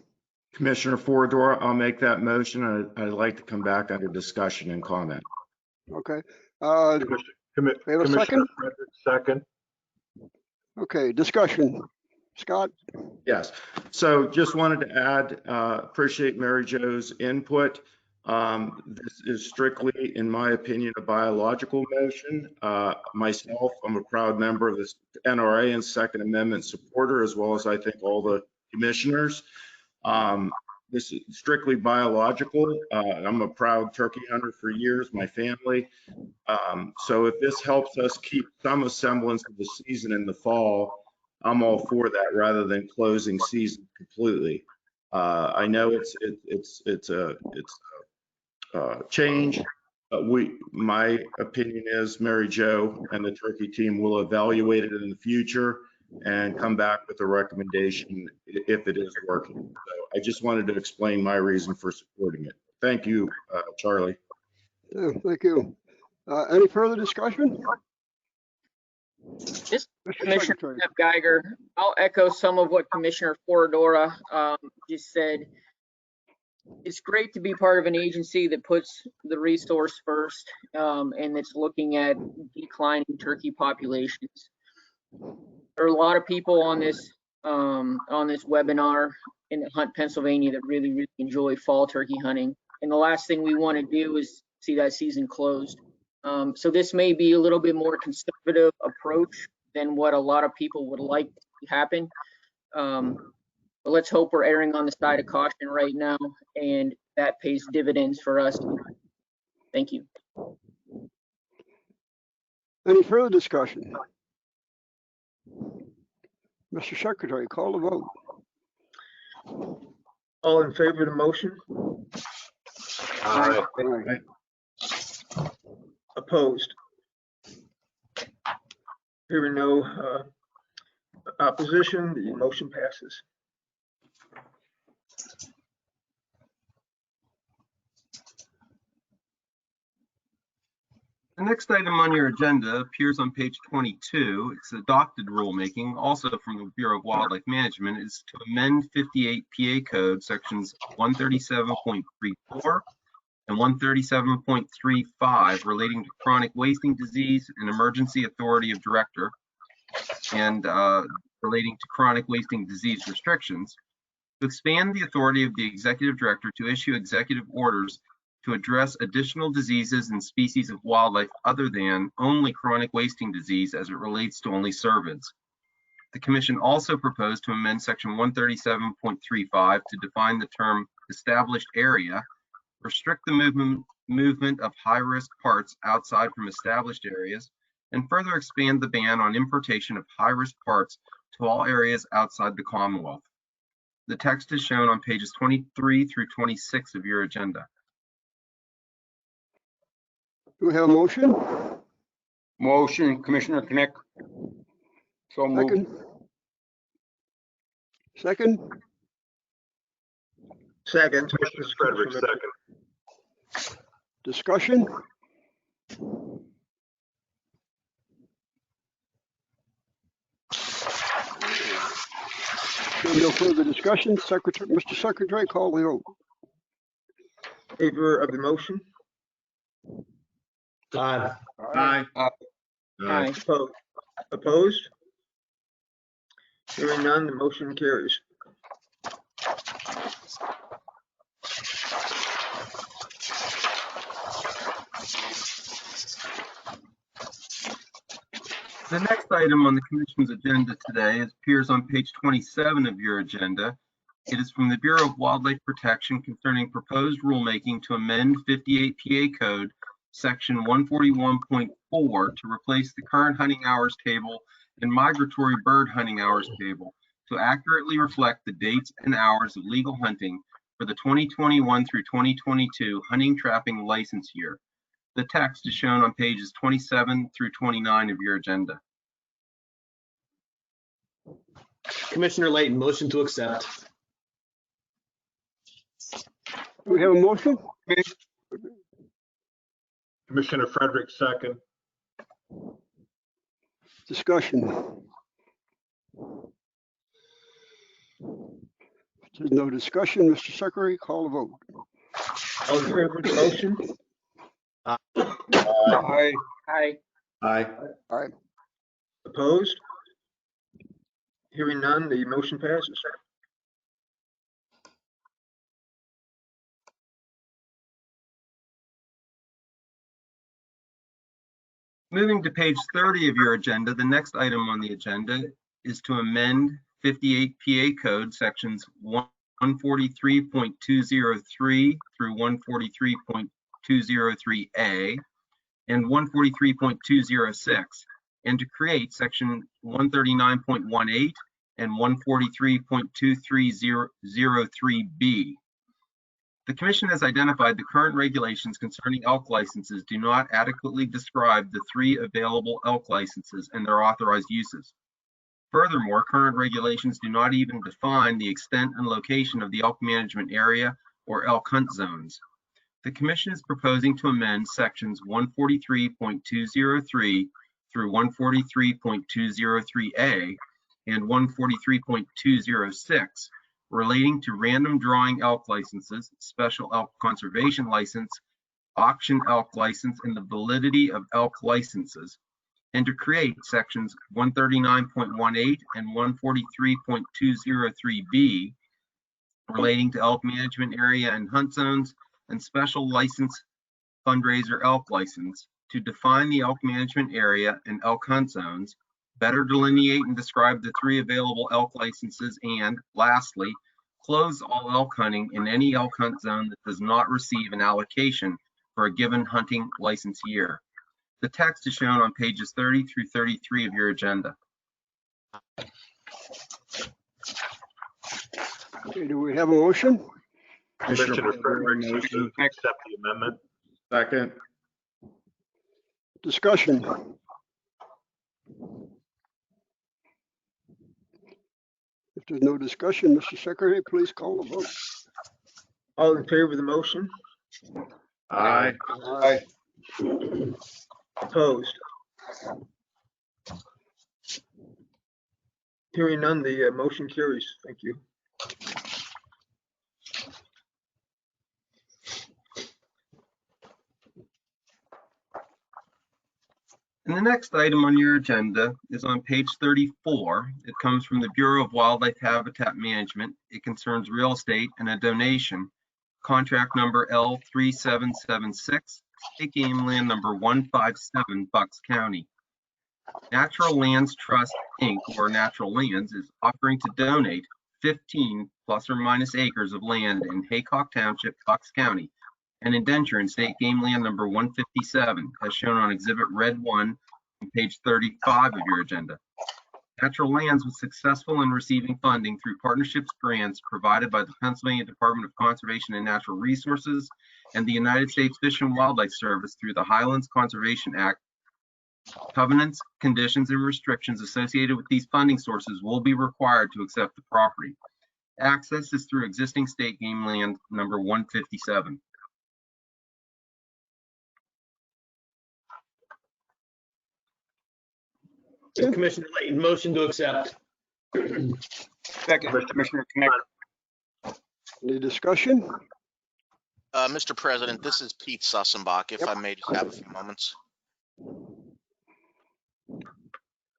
Commissioner Foradora, I'll make that motion. I'd like to come back under discussion and comment. Okay. Commissioner we have a second? Frederick, second. Okay, discussion. Scott? Yes. So just wanted to add, appreciate Mary Jo's input. This is strictly, in my opinion, a biological motion. Myself, I'm a proud member of this NRA and Second Amendment supporter, as well as I think all the commissioners. This is strictly biological. I'm a proud turkey hunter for years, my family. So if this helps us keep some semblance of the season in the fall, I'm all for that rather than closing season completely. I know it's a change, but my opinion is Mary Jo and the turkey team will evaluate it in the future and come back with a recommendation if it is working. So I just wanted to explain my reason for supporting it. Thank you, Charlie. Yeah, thank you. Any further discussion? This Commissioner Geiger, I'll echo some of what Commissioner Foradora just said. It's great to be part of an agency that puts the resource first and that's looking at declining turkey populations. There are a lot of people on this webinar in Hunt, Pennsylvania that really enjoy fall turkey hunting. And the last thing we want to do is see that season closed. So this may be a little bit more conservative approach than what a lot of people would like to happen. But let's hope we're erring on the side of caution right now and that pays dividends for us. Thank you. Any further discussion? Mr. Secretary, call the vote. All in favor of the motion? Aye. Aye. Opposed? Hearing no opposition, the motion passes. The next item on your agenda appears on page 22. It's adopted rulemaking, also from the Bureau of Wildlife Management, is to amend 58 PA Code sections 137.34 and 137.35 relating to chronic wasting disease and emergency authority of director and relating to chronic wasting disease restrictions, to expand the authority of the executive director to issue executive orders to address additional diseases and species of wildlife other than only chronic wasting disease as it relates to only cervids. The Commission also proposed to amend section 137.35 to define the term established area, restrict the movement of high-risk parts outside from established areas, and further expand the ban on importation of high-risk parts to all areas outside the Commonwealth. The text is shown on pages 23 through 26 of your agenda. Do we have a motion? Motion, Commissioner Knick. So moved. Second? Second. Commissioner Frederick, second. Discussion? No further discussion. Secretary, Mr. Secretary, call the vote. Favor of the motion? Aye. Aye. Aye. Opposed? Hearing none, the motion carries. The next item on the Commission's agenda today appears on page 27 of your agenda. It is from the Bureau of Wildlife Protection concerning proposed rulemaking to amend 58 PA Code, Section 141.4 to replace the current hunting hours table and migratory bird hunting hours table to accurately reflect the dates and hours of legal hunting for the 2021 through 2022 hunting trapping license year. The text is shown on pages 27 through 29 of your agenda. Commissioner Layton, motion to accept. Do we have a motion? Commissioner Frederick, second. Discussion. If there's no discussion, Mr. Secretary, call the vote. All in favor of the motion? Aye. Aye. Aye. Aye. Opposed? Hearing none, the motion passes. Moving to page 30 of your agenda, the next item on the agenda is to amend 58 PA Code sections 143.203 through 143.203A and 143.206, and to create section 139.18 and 143.2303B. The Commission has identified the current regulations concerning elk licenses do not adequately describe the 3 available elk licenses and their authorized uses. Furthermore, current regulations do not even define the extent and location of the elk management area or elk hunt zones. The Commission is proposing to amend sections 143.203 through 143.203A and 143.206 relating to random drawing elk licenses, special elk conservation license, auction elk license, and the validity of elk licenses, and to create sections 139.18 and 143.203B relating to elk management area and hunt zones and special license fundraiser elk license to define the elk management area and elk hunt zones, better delineate and describe the 3 available elk licenses, and lastly, close all elk hunting in any elk hunt zone that does not receive an allocation for a given hunting license year. The text is shown on pages 30 through 33 of your agenda. Okay, do we have a motion? Commissioner Frederick, motion to accept the amendment. Second. Discussion. If there's no discussion, Mr. Secretary, please call the vote. All in favor of the motion? Aye. Aye. Opposed? Hearing none, the motion carries. Thank you. And the next item on your agenda is on page 34. It comes from the Bureau of Wildlife Habitat Management. It concerns real estate and a donation. Contract number L3776, state game land number 157, Bucks County. Natural Lands Trust, Inc., or Natural Lands, is offering to donate 15 plus or minus acres of land in Haycock Township, Bucks County, and indenture in state game land number 157, as shown on Exhibit Red 1 on page 35 of your agenda. Natural Lands was successful in receiving funding through partnerships grants provided by the Pennsylvania Department of Conservation and Natural Resources and the United States Fish and Wildlife Service through the Highlands Conservation Act. Covenants, conditions, and restrictions associated with these funding sources will be required to accept the property. Access is through existing state game land number 157. Commissioner Layton, motion to accept. Second, Commissioner Connect. Any discussion? Mr. President, this is Pete Sussenbach, if I may just have a few moments.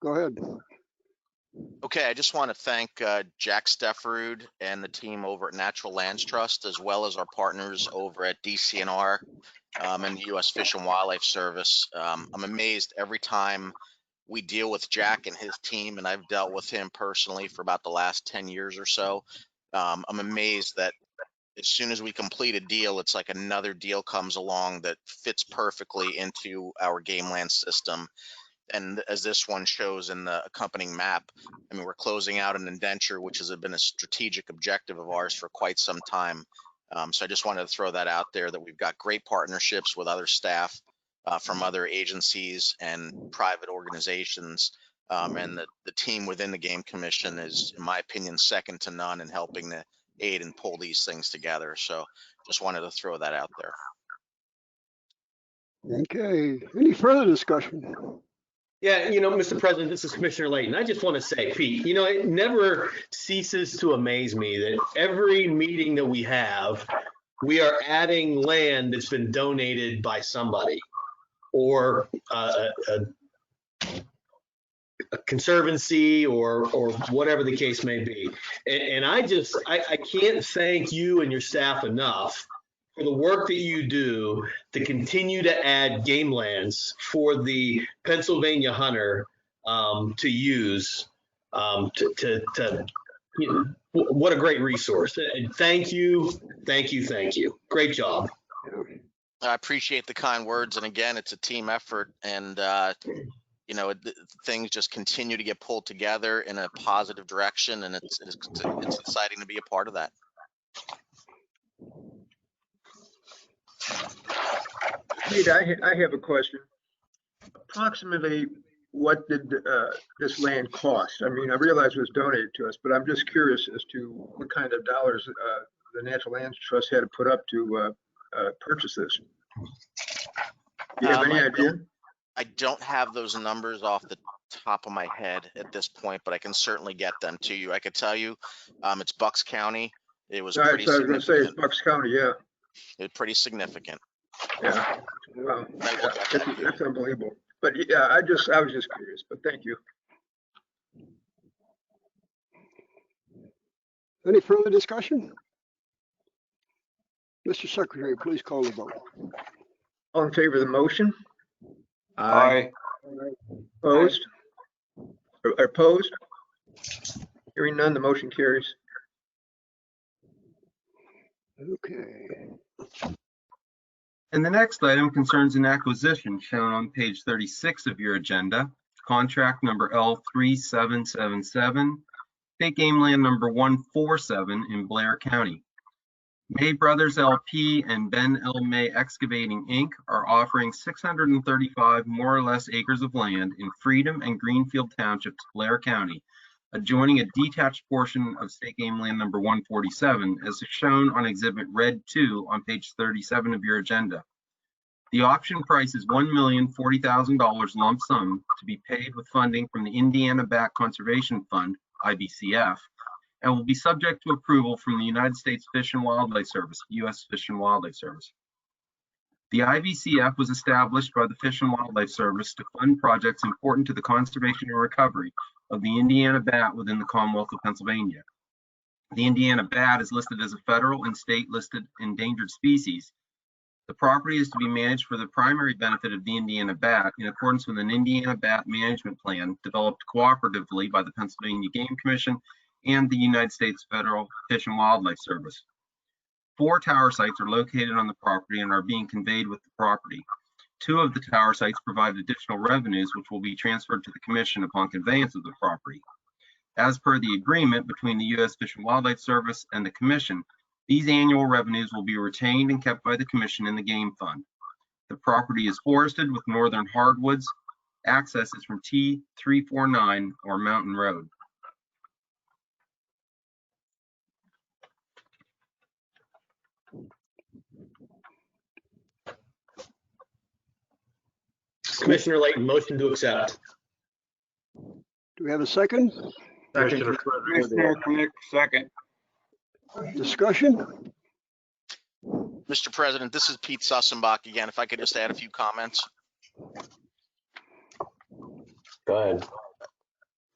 Go ahead. Okay, I just want to thank Jack Stefferud and the team over at Natural Lands Trust, as well as our partners over at DCNR and the U.S. Fish and Wildlife Service. I'm amazed every time we deal with Jack and his team, and I've dealt with him personally for about the last 10 years or so. I'm amazed that as soon as we complete a deal, it's like another deal comes along that fits perfectly into our game land system. And as this one shows in the accompanying map, I mean, we're closing out an indenture, which has been a strategic objective of ours for quite some time. So I just wanted to throw that out there, that we've got great partnerships with other staff from other agencies and private organizations. And the team within the Game Commission is, in my opinion, second to none in helping to aid and pull these things together. So just wanted to throw that out there. Okay, any further discussion? Yeah, Mr. President, this is Commissioner Layton. I just want to say, Pete, it never ceases to amaze me that every meeting that we have, we are adding land that's been donated by somebody, or a conservancy, or whatever the case may be. And I can't thank you and your staff enough for the work that you do to continue to add game lands for the Pennsylvania hunter to use. What a great resource. And thank you. Great job. I appreciate the kind words. And again, it's a team effort, and things just continue to get pulled together in a positive direction, and it's exciting to be a part of that. Pete, I have a question. Approximately, what did this land cost? I mean, I realize it was donated to us, but I'm just curious as to what kind of dollars the Natural Lands Trust had to put up to purchase this. Do you have any idea? I don't have those numbers off the top of my head at this point, but I can certainly get them to you. I could tell you it's Bucks County. It was pretty significant. I was going to say it's Bucks County, yeah. It's pretty significant. Yeah, well, that's unbelievable. But yeah, I was just curious, but thank you. Any further discussion? Mr. Secretary, please call the vote. All in favor of the motion? Aye. Opposed? Or opposed? Hearing none, the motion carries. Okay. And the next item concerns an acquisition shown on page 36 of your agenda, contract number L3777, state game land number 147 in Blair County. May Brothers LP and Ben L. May Excavating Inc. are offering 635 more or less acres of land in Freedom and Greenfield Townships, Blair County, adjoining a detached portion of state game land number 147, as shown on exhibit red 2 on page 37 of your agenda. The option price is $1,040,000 lump sum to be paid with funding from the Indiana Bat Conservation Fund, IBCF, and will be subject to approval from the United States Fish and Wildlife Service, U.S. Fish and Wildlife Service. The IBCF was established by the Fish and Wildlife Service to fund projects important to the conservation and recovery of the Indiana bat within the Commonwealth of Pennsylvania. The Indiana bat is listed as a federal and state listed endangered species. The property is to be managed for the primary benefit of the Indiana bat in accordance with an Indiana bat management plan developed cooperatively by the Pennsylvania Game Commission and the United States Federal Fish and Wildlife Service. 4 tower sites are located on the property and are being conveyed with the property. 2 of the tower sites provide additional revenues, which will be transferred to the commission upon conveyance of the property. As per the agreement between the U.S. Fish and Wildlife Service and the commission, these annual revenues will be retained and kept by the commission in the game fund. The property is forested with northern hardwoods. Access is from T349 or Mountain Road. Commissioner Layton, motion to accept. Do we have a second? Commissioner Commissioner Knick, second. Discussion? Mr. President, this is Pete Sussenbach again. If I could just add a few comments. Go ahead.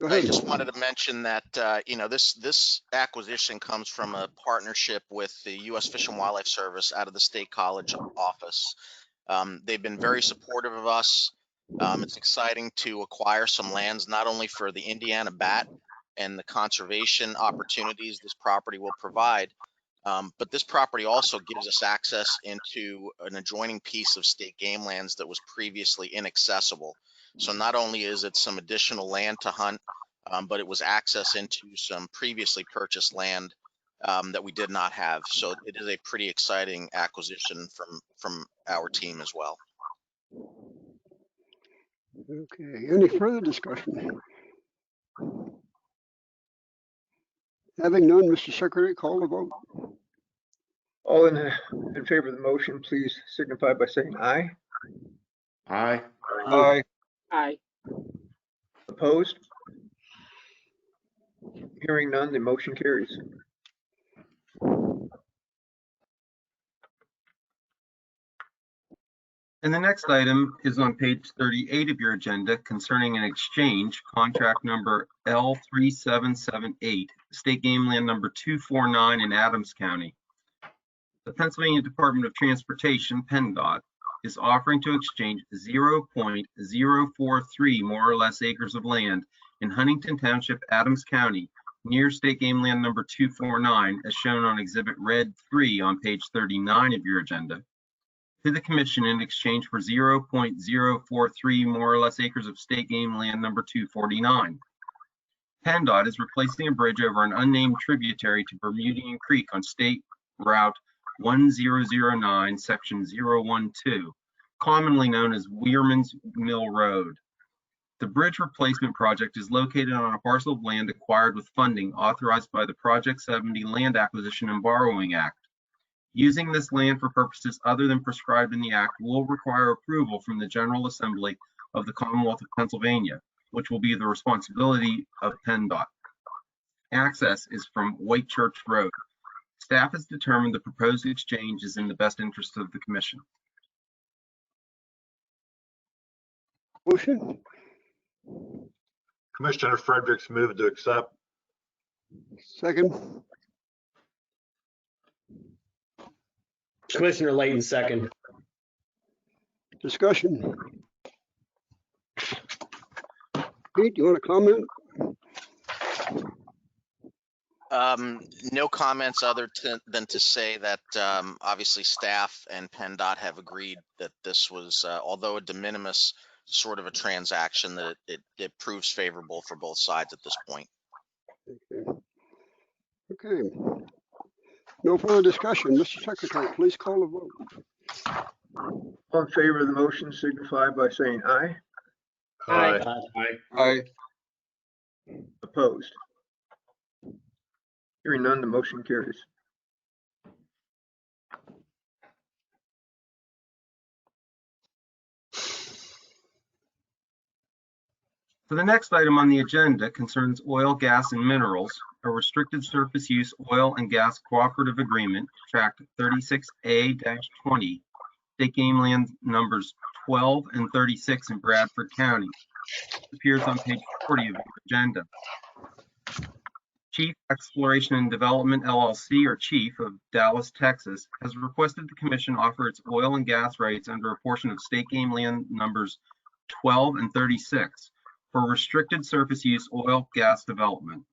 Go I ahead. just wanted to mention that, you know, this acquisition comes from a partnership with the U.S. Fish and Wildlife Service out of the State College office. They've been very supportive of us. It's exciting to acquire some lands, not only for the Indiana bat and the conservation opportunities this property will provide, but this property also gives us access into an adjoining piece of state game lands that was previously inaccessible. So not only is it some additional land to hunt, but it was access into some previously purchased land that we did not have. So it is a pretty exciting acquisition from our team as well. Okay, any further discussion? Having none, Mr. Secretary, call the vote. All in favor of the motion, please signify by saying aye. Aye. Aye. Aye. Opposed? Hearing none, the motion carries. And the next item is on page 38 of your agenda concerning an exchange, contract number L3778, state game land number 249 in Adams County. The Pennsylvania Department of Transportation, PennDOT, is offering to exchange 0.043 more or less acres of land in Huntington Township, Adams County, near state game land number 249, as shown on Exhibit Red 3 on page 39 of your agenda, to the commission in exchange for 0.043 more or less acres of state game land number 249. PennDOT is replacing a bridge over an unnamed tributary to Bermudian Creek on State Route 1009, Section 012, commonly known as Weirman's Mill Road. The bridge replacement project is located on a parcel of land acquired with funding authorized by the Project 70 Land Acquisition and Borrowing Act. Using this land for purposes other than prescribed in the Act will require approval from the General Assembly of the Commonwealth of Pennsylvania, which will be the responsibility of PennDOT. Access is from White Church Road. Staff has determined the proposed exchange is in the best interest of the commission. Motion? Commissioner Fredericks moved to accept. Second? Commissioner Layton, second. Discussion? Pete, you want to comment? No comments other than to say that obviously staff and PennDOT have agreed that this was, although a de minimis sort of a transaction, that it proves favorable for both sides at this point. Okay. No further discussion. Mr. Secretary, please call the vote. All in favor of the motion, signify by saying aye. Aye. Aye. Opposed? Hearing none, the motion carries. So the next item on the agenda concerns oil, gas, and minerals, a restricted surface use oil and gas cooperative agreement, tract 36A-20, state game land numbers 12 and 36 in Bradford County. It appears on page 40 of your agenda. Chief Exploration and Development LLC, or Chief of Dallas, Texas, has requested the commission offer its oil and gas rights under a portion of state game land numbers 12 and 36 for restricted surface use oil gas development.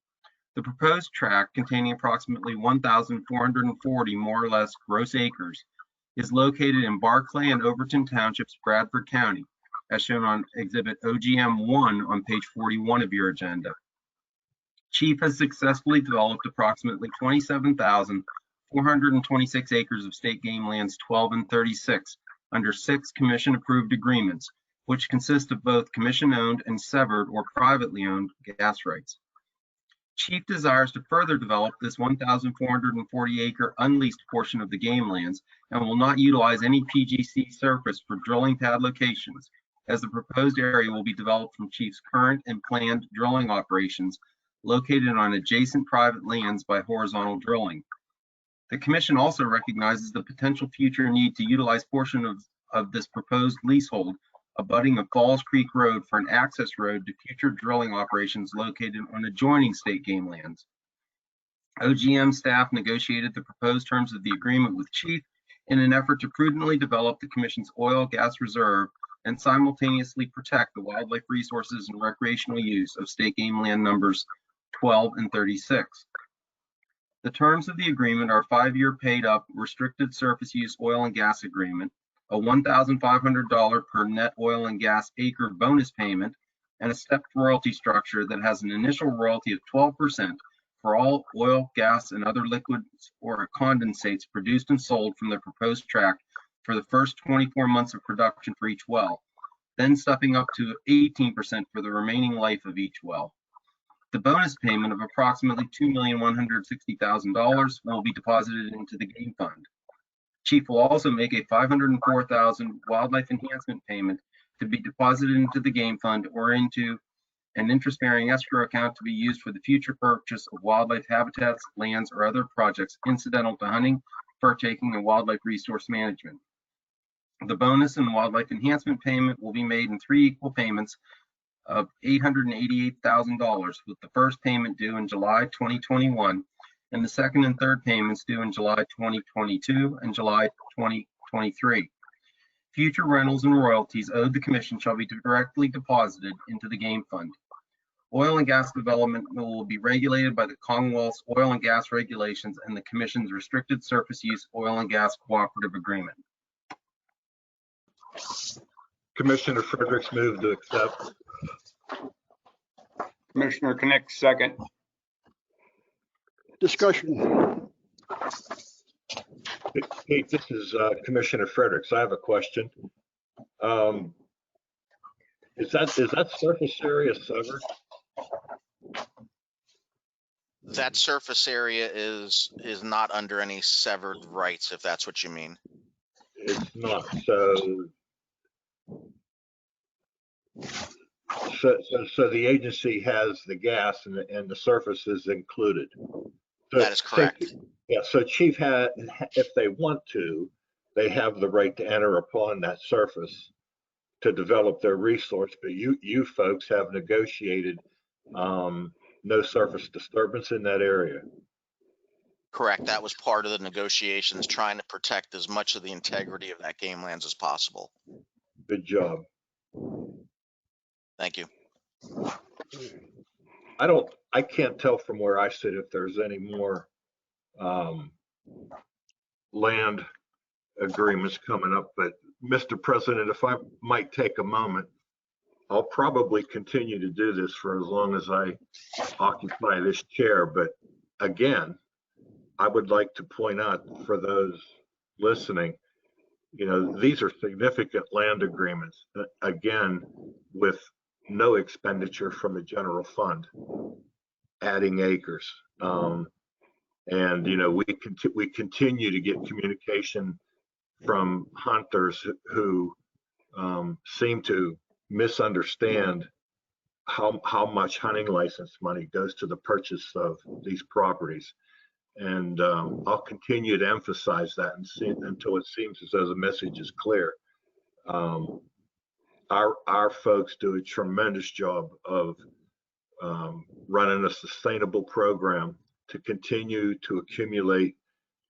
The proposed tract, containing approximately 1,440 more or less gross acres, is located in Barclay and Overton Townships, Bradford County, as shown on Exhibit OGM 1 on page 41 of your agenda. Chief has successfully developed approximately 27,426 acres of state game lands 12 and 36 under 6 commission-approved agreements, which consist of both commission-owned and severed or privately owned gas rights. Chief desires to further develop this 1,440-acre unleased portion of the game lands and will not utilize any PGC surface for drilling pad locations, as the proposed area will be developed from Chief's current and planned drilling operations located on adjacent private lands by horizontal drilling. The commission also recognizes the potential future need to utilize portion of this proposed leasehold abutting of Falls Creek Road for an access road to future drilling operations located on adjoining state game lands. OGM staff negotiated the proposed terms of the agreement with Chief in an effort to prudently develop the commission's oil gas reserve and simultaneously protect the wildlife resources and recreational use of state game land numbers 12 and 36. The terms of the agreement are a 5-year paid up restricted surface use oil and gas agreement, a $1,500 per net oil and gas acre bonus payment, and a stepped royalty structure that has an initial royalty of 12% for all oil, gas, and other liquids or condensates produced and sold from the proposed tract for the first 24 months of production for each well, then stepping up to 18% for the remaining life of each well. The bonus payment of approximately $2,160,000 will be deposited into the game fund. Chief will also make a $504,000 wildlife enhancement payment to be deposited into the game fund or into an interest-bearing escrow account to be used for the future purchase of wildlife habitats, lands, or other projects incidental to hunting, fur taking, and wildlife resource management. The bonus and wildlife enhancement payment will be made in 3 equal payments of $888,000, with the first payment due in July 2021 and the second and third payments due in July 2022 and July 2023. Future rentals and royalties owed the commission shall be directly deposited into the game fund. Oil and gas development will be regulated by the Commonwealth's oil and gas regulations and the commission's restricted surface use oil and gas cooperative agreement. Commissioner Fredericks moved to accept. Commissioner Knick, second. Discussion. Hey, this is Commissioner Fredericks. I have a question. Is that surface area severed? That surface area is not under any severed rights, if that's what you mean. It's not. So the agency has the gas and the surface is included. So that is correct. Yeah. So Chief had, if they want to, they have the right to enter upon that surface to develop their resource. But you folks have negotiated no surface disturbance in that area. Correct. That was part of the negotiations, trying to protect as much of the integrity of that game lands as possible. Good job. Thank you. I can't tell from where I sit if there's any more land agreements coming up, but Mr. President, if I might take a moment, I'll probably continue to do this for as long as I occupy this chair. But again, I would like to point out for those listening, these are significant land agreements, again, with no expenditure from the general fund, adding acres. And we continue to get communication from hunters who seem to misunderstand how much hunting license money goes to the purchase of these properties. And I'll continue to emphasize that until it seems as though the message is clear. Our folks do a tremendous job of running a sustainable program to continue to accumulate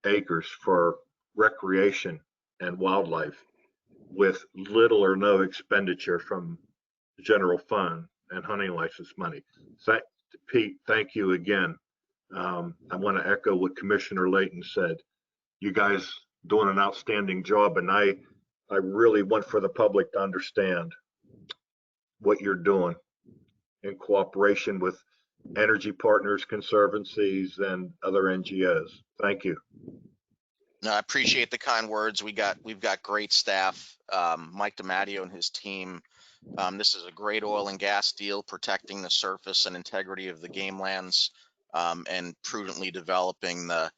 acres for recreation and wildlife with little or no expenditure from the general fund and hunting license money. So, Pete, thank you again. I want to echo what Commissioner Layton said. You guys doing an outstanding job, and I really want for the public to understand what you're doing in cooperation with Energy Partners, Conservancies, and other NGOs. Thank you. No, I appreciate the kind words. We've got great staff. Mike DiMatteo and his team. This is a great oil and gas deal, protecting the surface and integrity of the game lands, and prudently developing the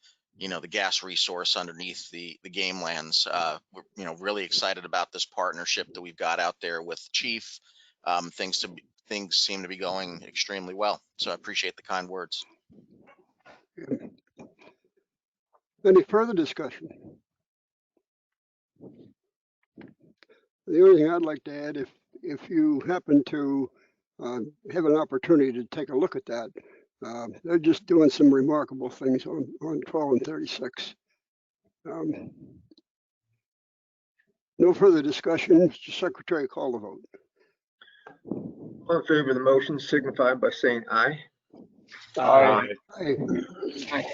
gas resource underneath the game lands. We're really excited about this partnership that we've got out there with Chief. Things seem to be going extremely well. So I appreciate the kind words. Any further discussion? The only thing I'd like to add, if you happen to have an opportunity to take a look at that, they're just doing some remarkable things on 12 and 36. No further discussion. Mr. Secretary, call the vote. All in favor of the motion signify by saying aye. Aye. Aye.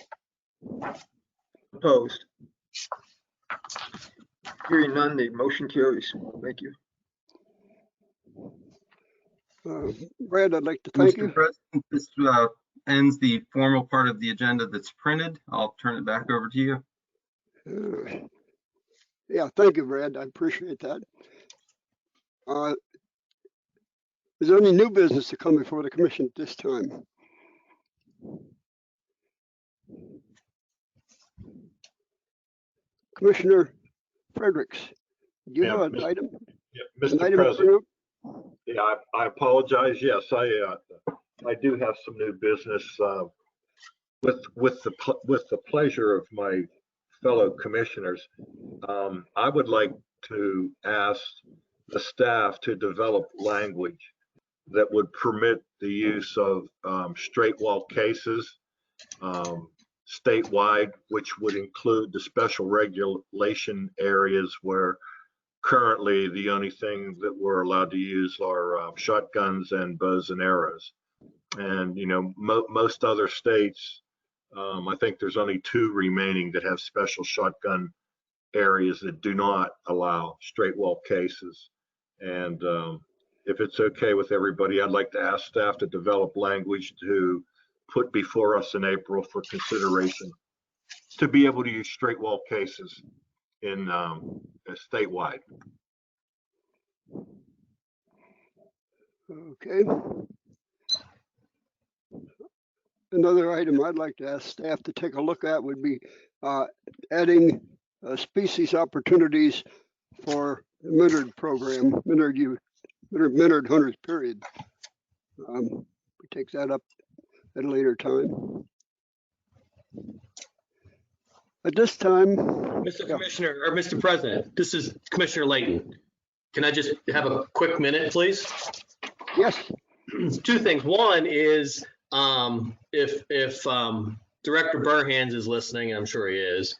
Opposed? Hearing none, the motion carries. Thank you. Brad, I'd like to thank you. Mr. President, this ends the formal part of the agenda that's printed. I'll turn it back over to you. Yeah, thank you, Brad. I appreciate that. Is there any new business to come before the commission at this time? Commissioner Fredericks, do you have an item? Yeah, Mr. President. Yeah, I apologize. Yes, I do have some new business. With the pleasure of my fellow commissioners, I would like to ask the staff to develop language that would permit the use of straight wall cases statewide, which would include the special regulation areas where currently the only thing that we're allowed to use are shotguns and bows and arrows. And most other states, I think there's only 2 remaining that have special shotgun areas that do not allow straight wall cases. And if it's okay with everybody, I'd like to ask staff to develop language to put before us in April for consideration to be able to use straight wall cases in statewide. Okay. Another item I'd like to ask staff to take a look at would be adding species opportunities for the Minard program, Minard hunters period. We take that up at a later time. At this time, Mr. Commissioner, or Mr. President, this is Commissioner Layton. Can I just have a quick minute, please? Yes. 2 things. One is if Director Burhans is listening, and I'm sure he is,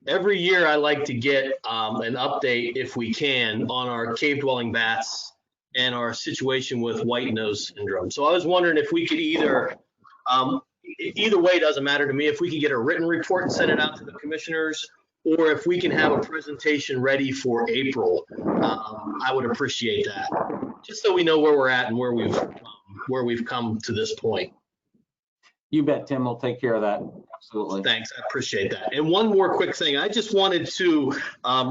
every year I like to get an update, if we can, on our cave-dwelling bats and our situation with white nose syndrome. So I was wondering if we could either way doesn't matter to me, if we could get a written report and send it out to the commissioners, or if we can have a presentation ready for April, I would appreciate that, just so we know where we're at and where we've come to this point. You bet, Tim. We'll take care of that. Absolutely. Thanks. I appreciate that. And one more quick thing. I just wanted to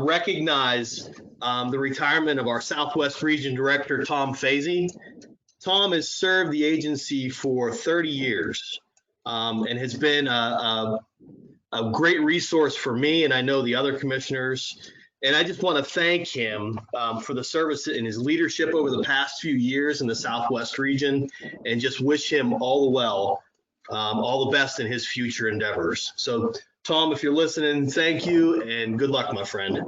recognize the retirement of our Southwest Region Director, Tom Fazy. Tom has served the agency for 30 years and has been a great resource for me, and I know the other commissioners. And I just want to thank him for the service and his leadership over the past few years in the Southwest region, and just wish him all the best in his future endeavors. So, Tom, if you're listening, thank you and good luck, my friend.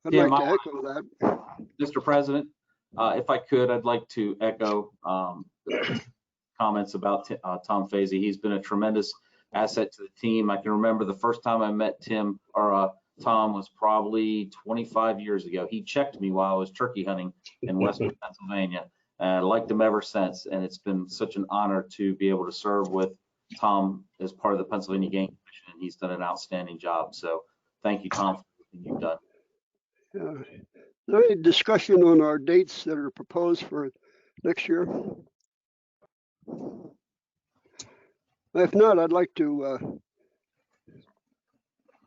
I'd like to echo that. Mr. President, if I could, I'd like to echo comments about Tom Fazy. He's been a tremendous asset to the team. I can remember the first time I met Tom was probably 25 years ago. He checked me while I was turkey hunting in Western Pennsylvania. And I liked him ever since, and it's been such an honor to be able to serve with Tom as part of the Pennsylvania Game Commission and he's done an outstanding job. So thank you, Tom, for everything you've done. Is there any discussion on our dates that are proposed for next year? If not, I'd like to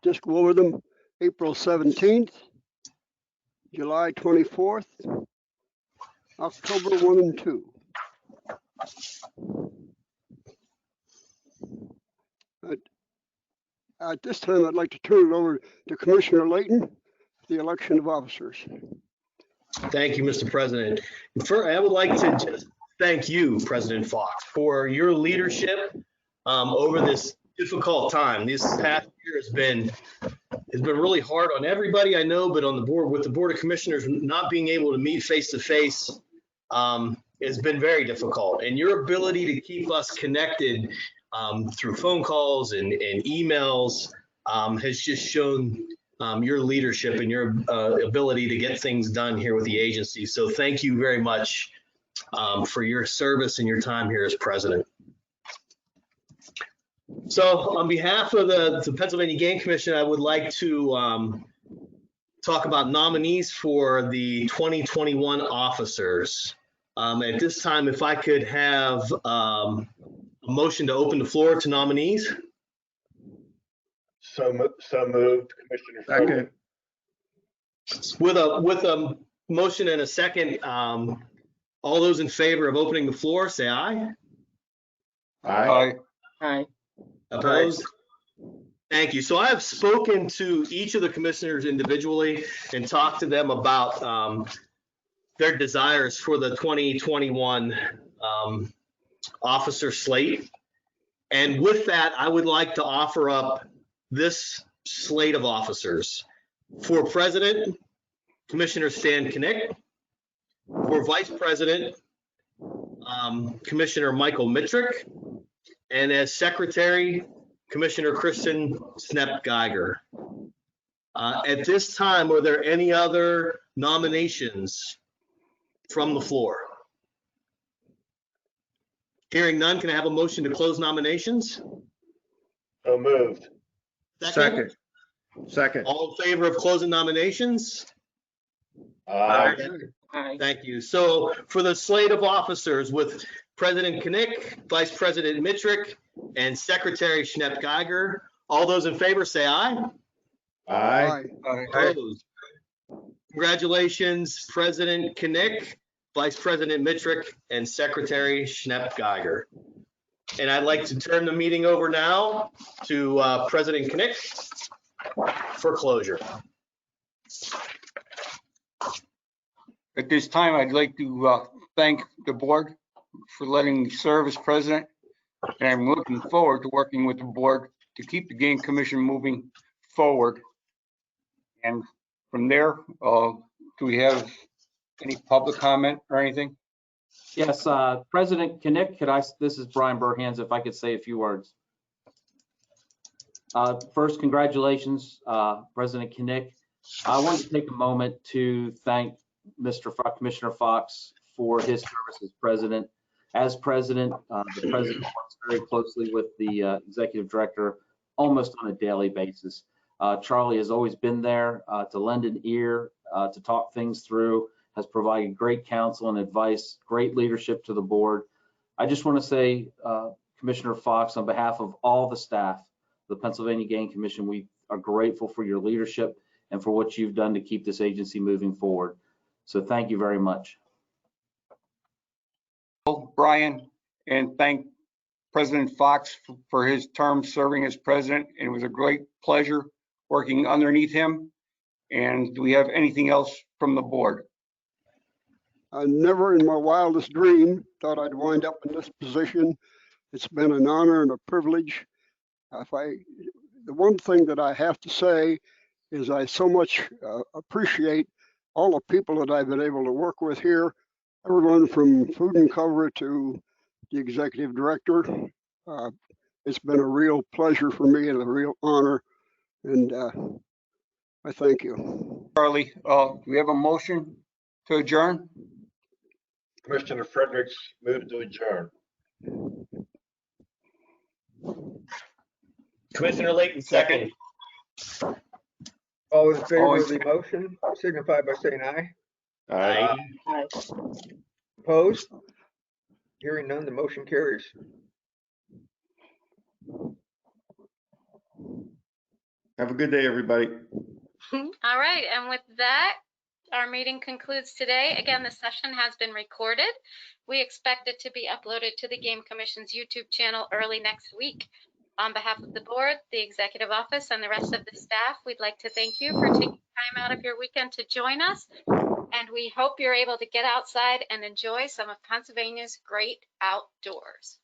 just go over them. April 17th, July 24th, October 1 and 2. At this time, I'd like to turn it over to Commissioner Layton, the election of officers. Thank you, Mr. President. First, I would like to just thank you, President Fox, for your leadership over this difficult time. This past year has been really hard on everybody I know, but on the board, with the Board of Commissioners not being able to meet face to face, has been very difficult. And your ability to keep us connected through phone calls and emails has just shown your leadership and your ability to get things done here with the agency. So thank you very much for your service and your time here as president. So on behalf of the Pennsylvania Game Commission, I would like to talk about nominees for the 2021 officers. At this time, if I could have a motion to open the floor to nominees. So moved, Commissioner. Second. With a motion and a second, all those in favor of opening the floor, say aye. Aye. Aye. Opposed? Thank you. So I have spoken to each of the commissioners individually and talked to them about their desires for the 2021 officer slate. And with that, I would like to offer up this slate of officers. For President, Commissioner Stan Knick. For Vice President, Commissioner Michael Mitrick. And as Secretary, Commissioner Kristen Schnepp-Geiger. At this time, are there any other nominations from the floor? Hearing none, can I have a motion to close nominations? So moved. Second. Second. All in favor of closing nominations? Aye. Aye. Thank you. So for the slate of officers with President Knick, Vice President Mitrick, and Secretary Schnepp-Geiger, all those in favor say aye. Aye. Opposed? Congratulations, President Knick, Vice President Mitrick, and Secretary Schnepp-Geiger. And I'd like to turn the meeting over now to President Knick for closure. At this time, I'd like to thank the board for letting me serve as president. And I'm looking forward to working with the board to keep the Game Commission moving forward. And from there, do we have any public comment or anything? Yes, President Knick, this is Brian Burhans, if I could say a few words. First, congratulations, President Knick. I want to take a moment to thank Commissioner Fox for his service as president. As president, the president works very closely with the executive director almost on a daily basis. Charlie has always been there to lend an ear, to talk things through, has provided great counsel and advice, great leadership to the board. I just want to say, Commissioner Fox, on behalf of all the staff, the Pennsylvania Game Commission, we are grateful for your leadership and for what you've done to keep this agency moving forward. So thank you very much. Brian, and thank President Fox for his term serving as president. It was a great pleasure working underneath him. And do we have anything else from the board? I never in my wildest dream thought I'd wind up in this position. It's been an honor and a privilege. The one thing that I have to say is I so much appreciate all the people that I've been able to work with here, everyone from food and cover to the executive director. It's been a real pleasure for me and a real honor, and I thank you. Charlie, do we have a motion to adjourn? Commissioner Fredericks moved to adjourn. Commissioner Layton, second. All in favor of the motion, signify by saying aye. Aye. Opposed? Hearing none, the motion carries. Have a good day, everybody. All right, and with that, our meeting concludes today. Again, the session has been recorded. We expect it to be uploaded to the Game Commission's YouTube channel early next week. On behalf of the board, the executive office, and the rest of the staff, we'd like to thank you for taking time out of your weekend to join us. And we hope you're able to get outside and enjoy some of Pennsylvania's great outdoors.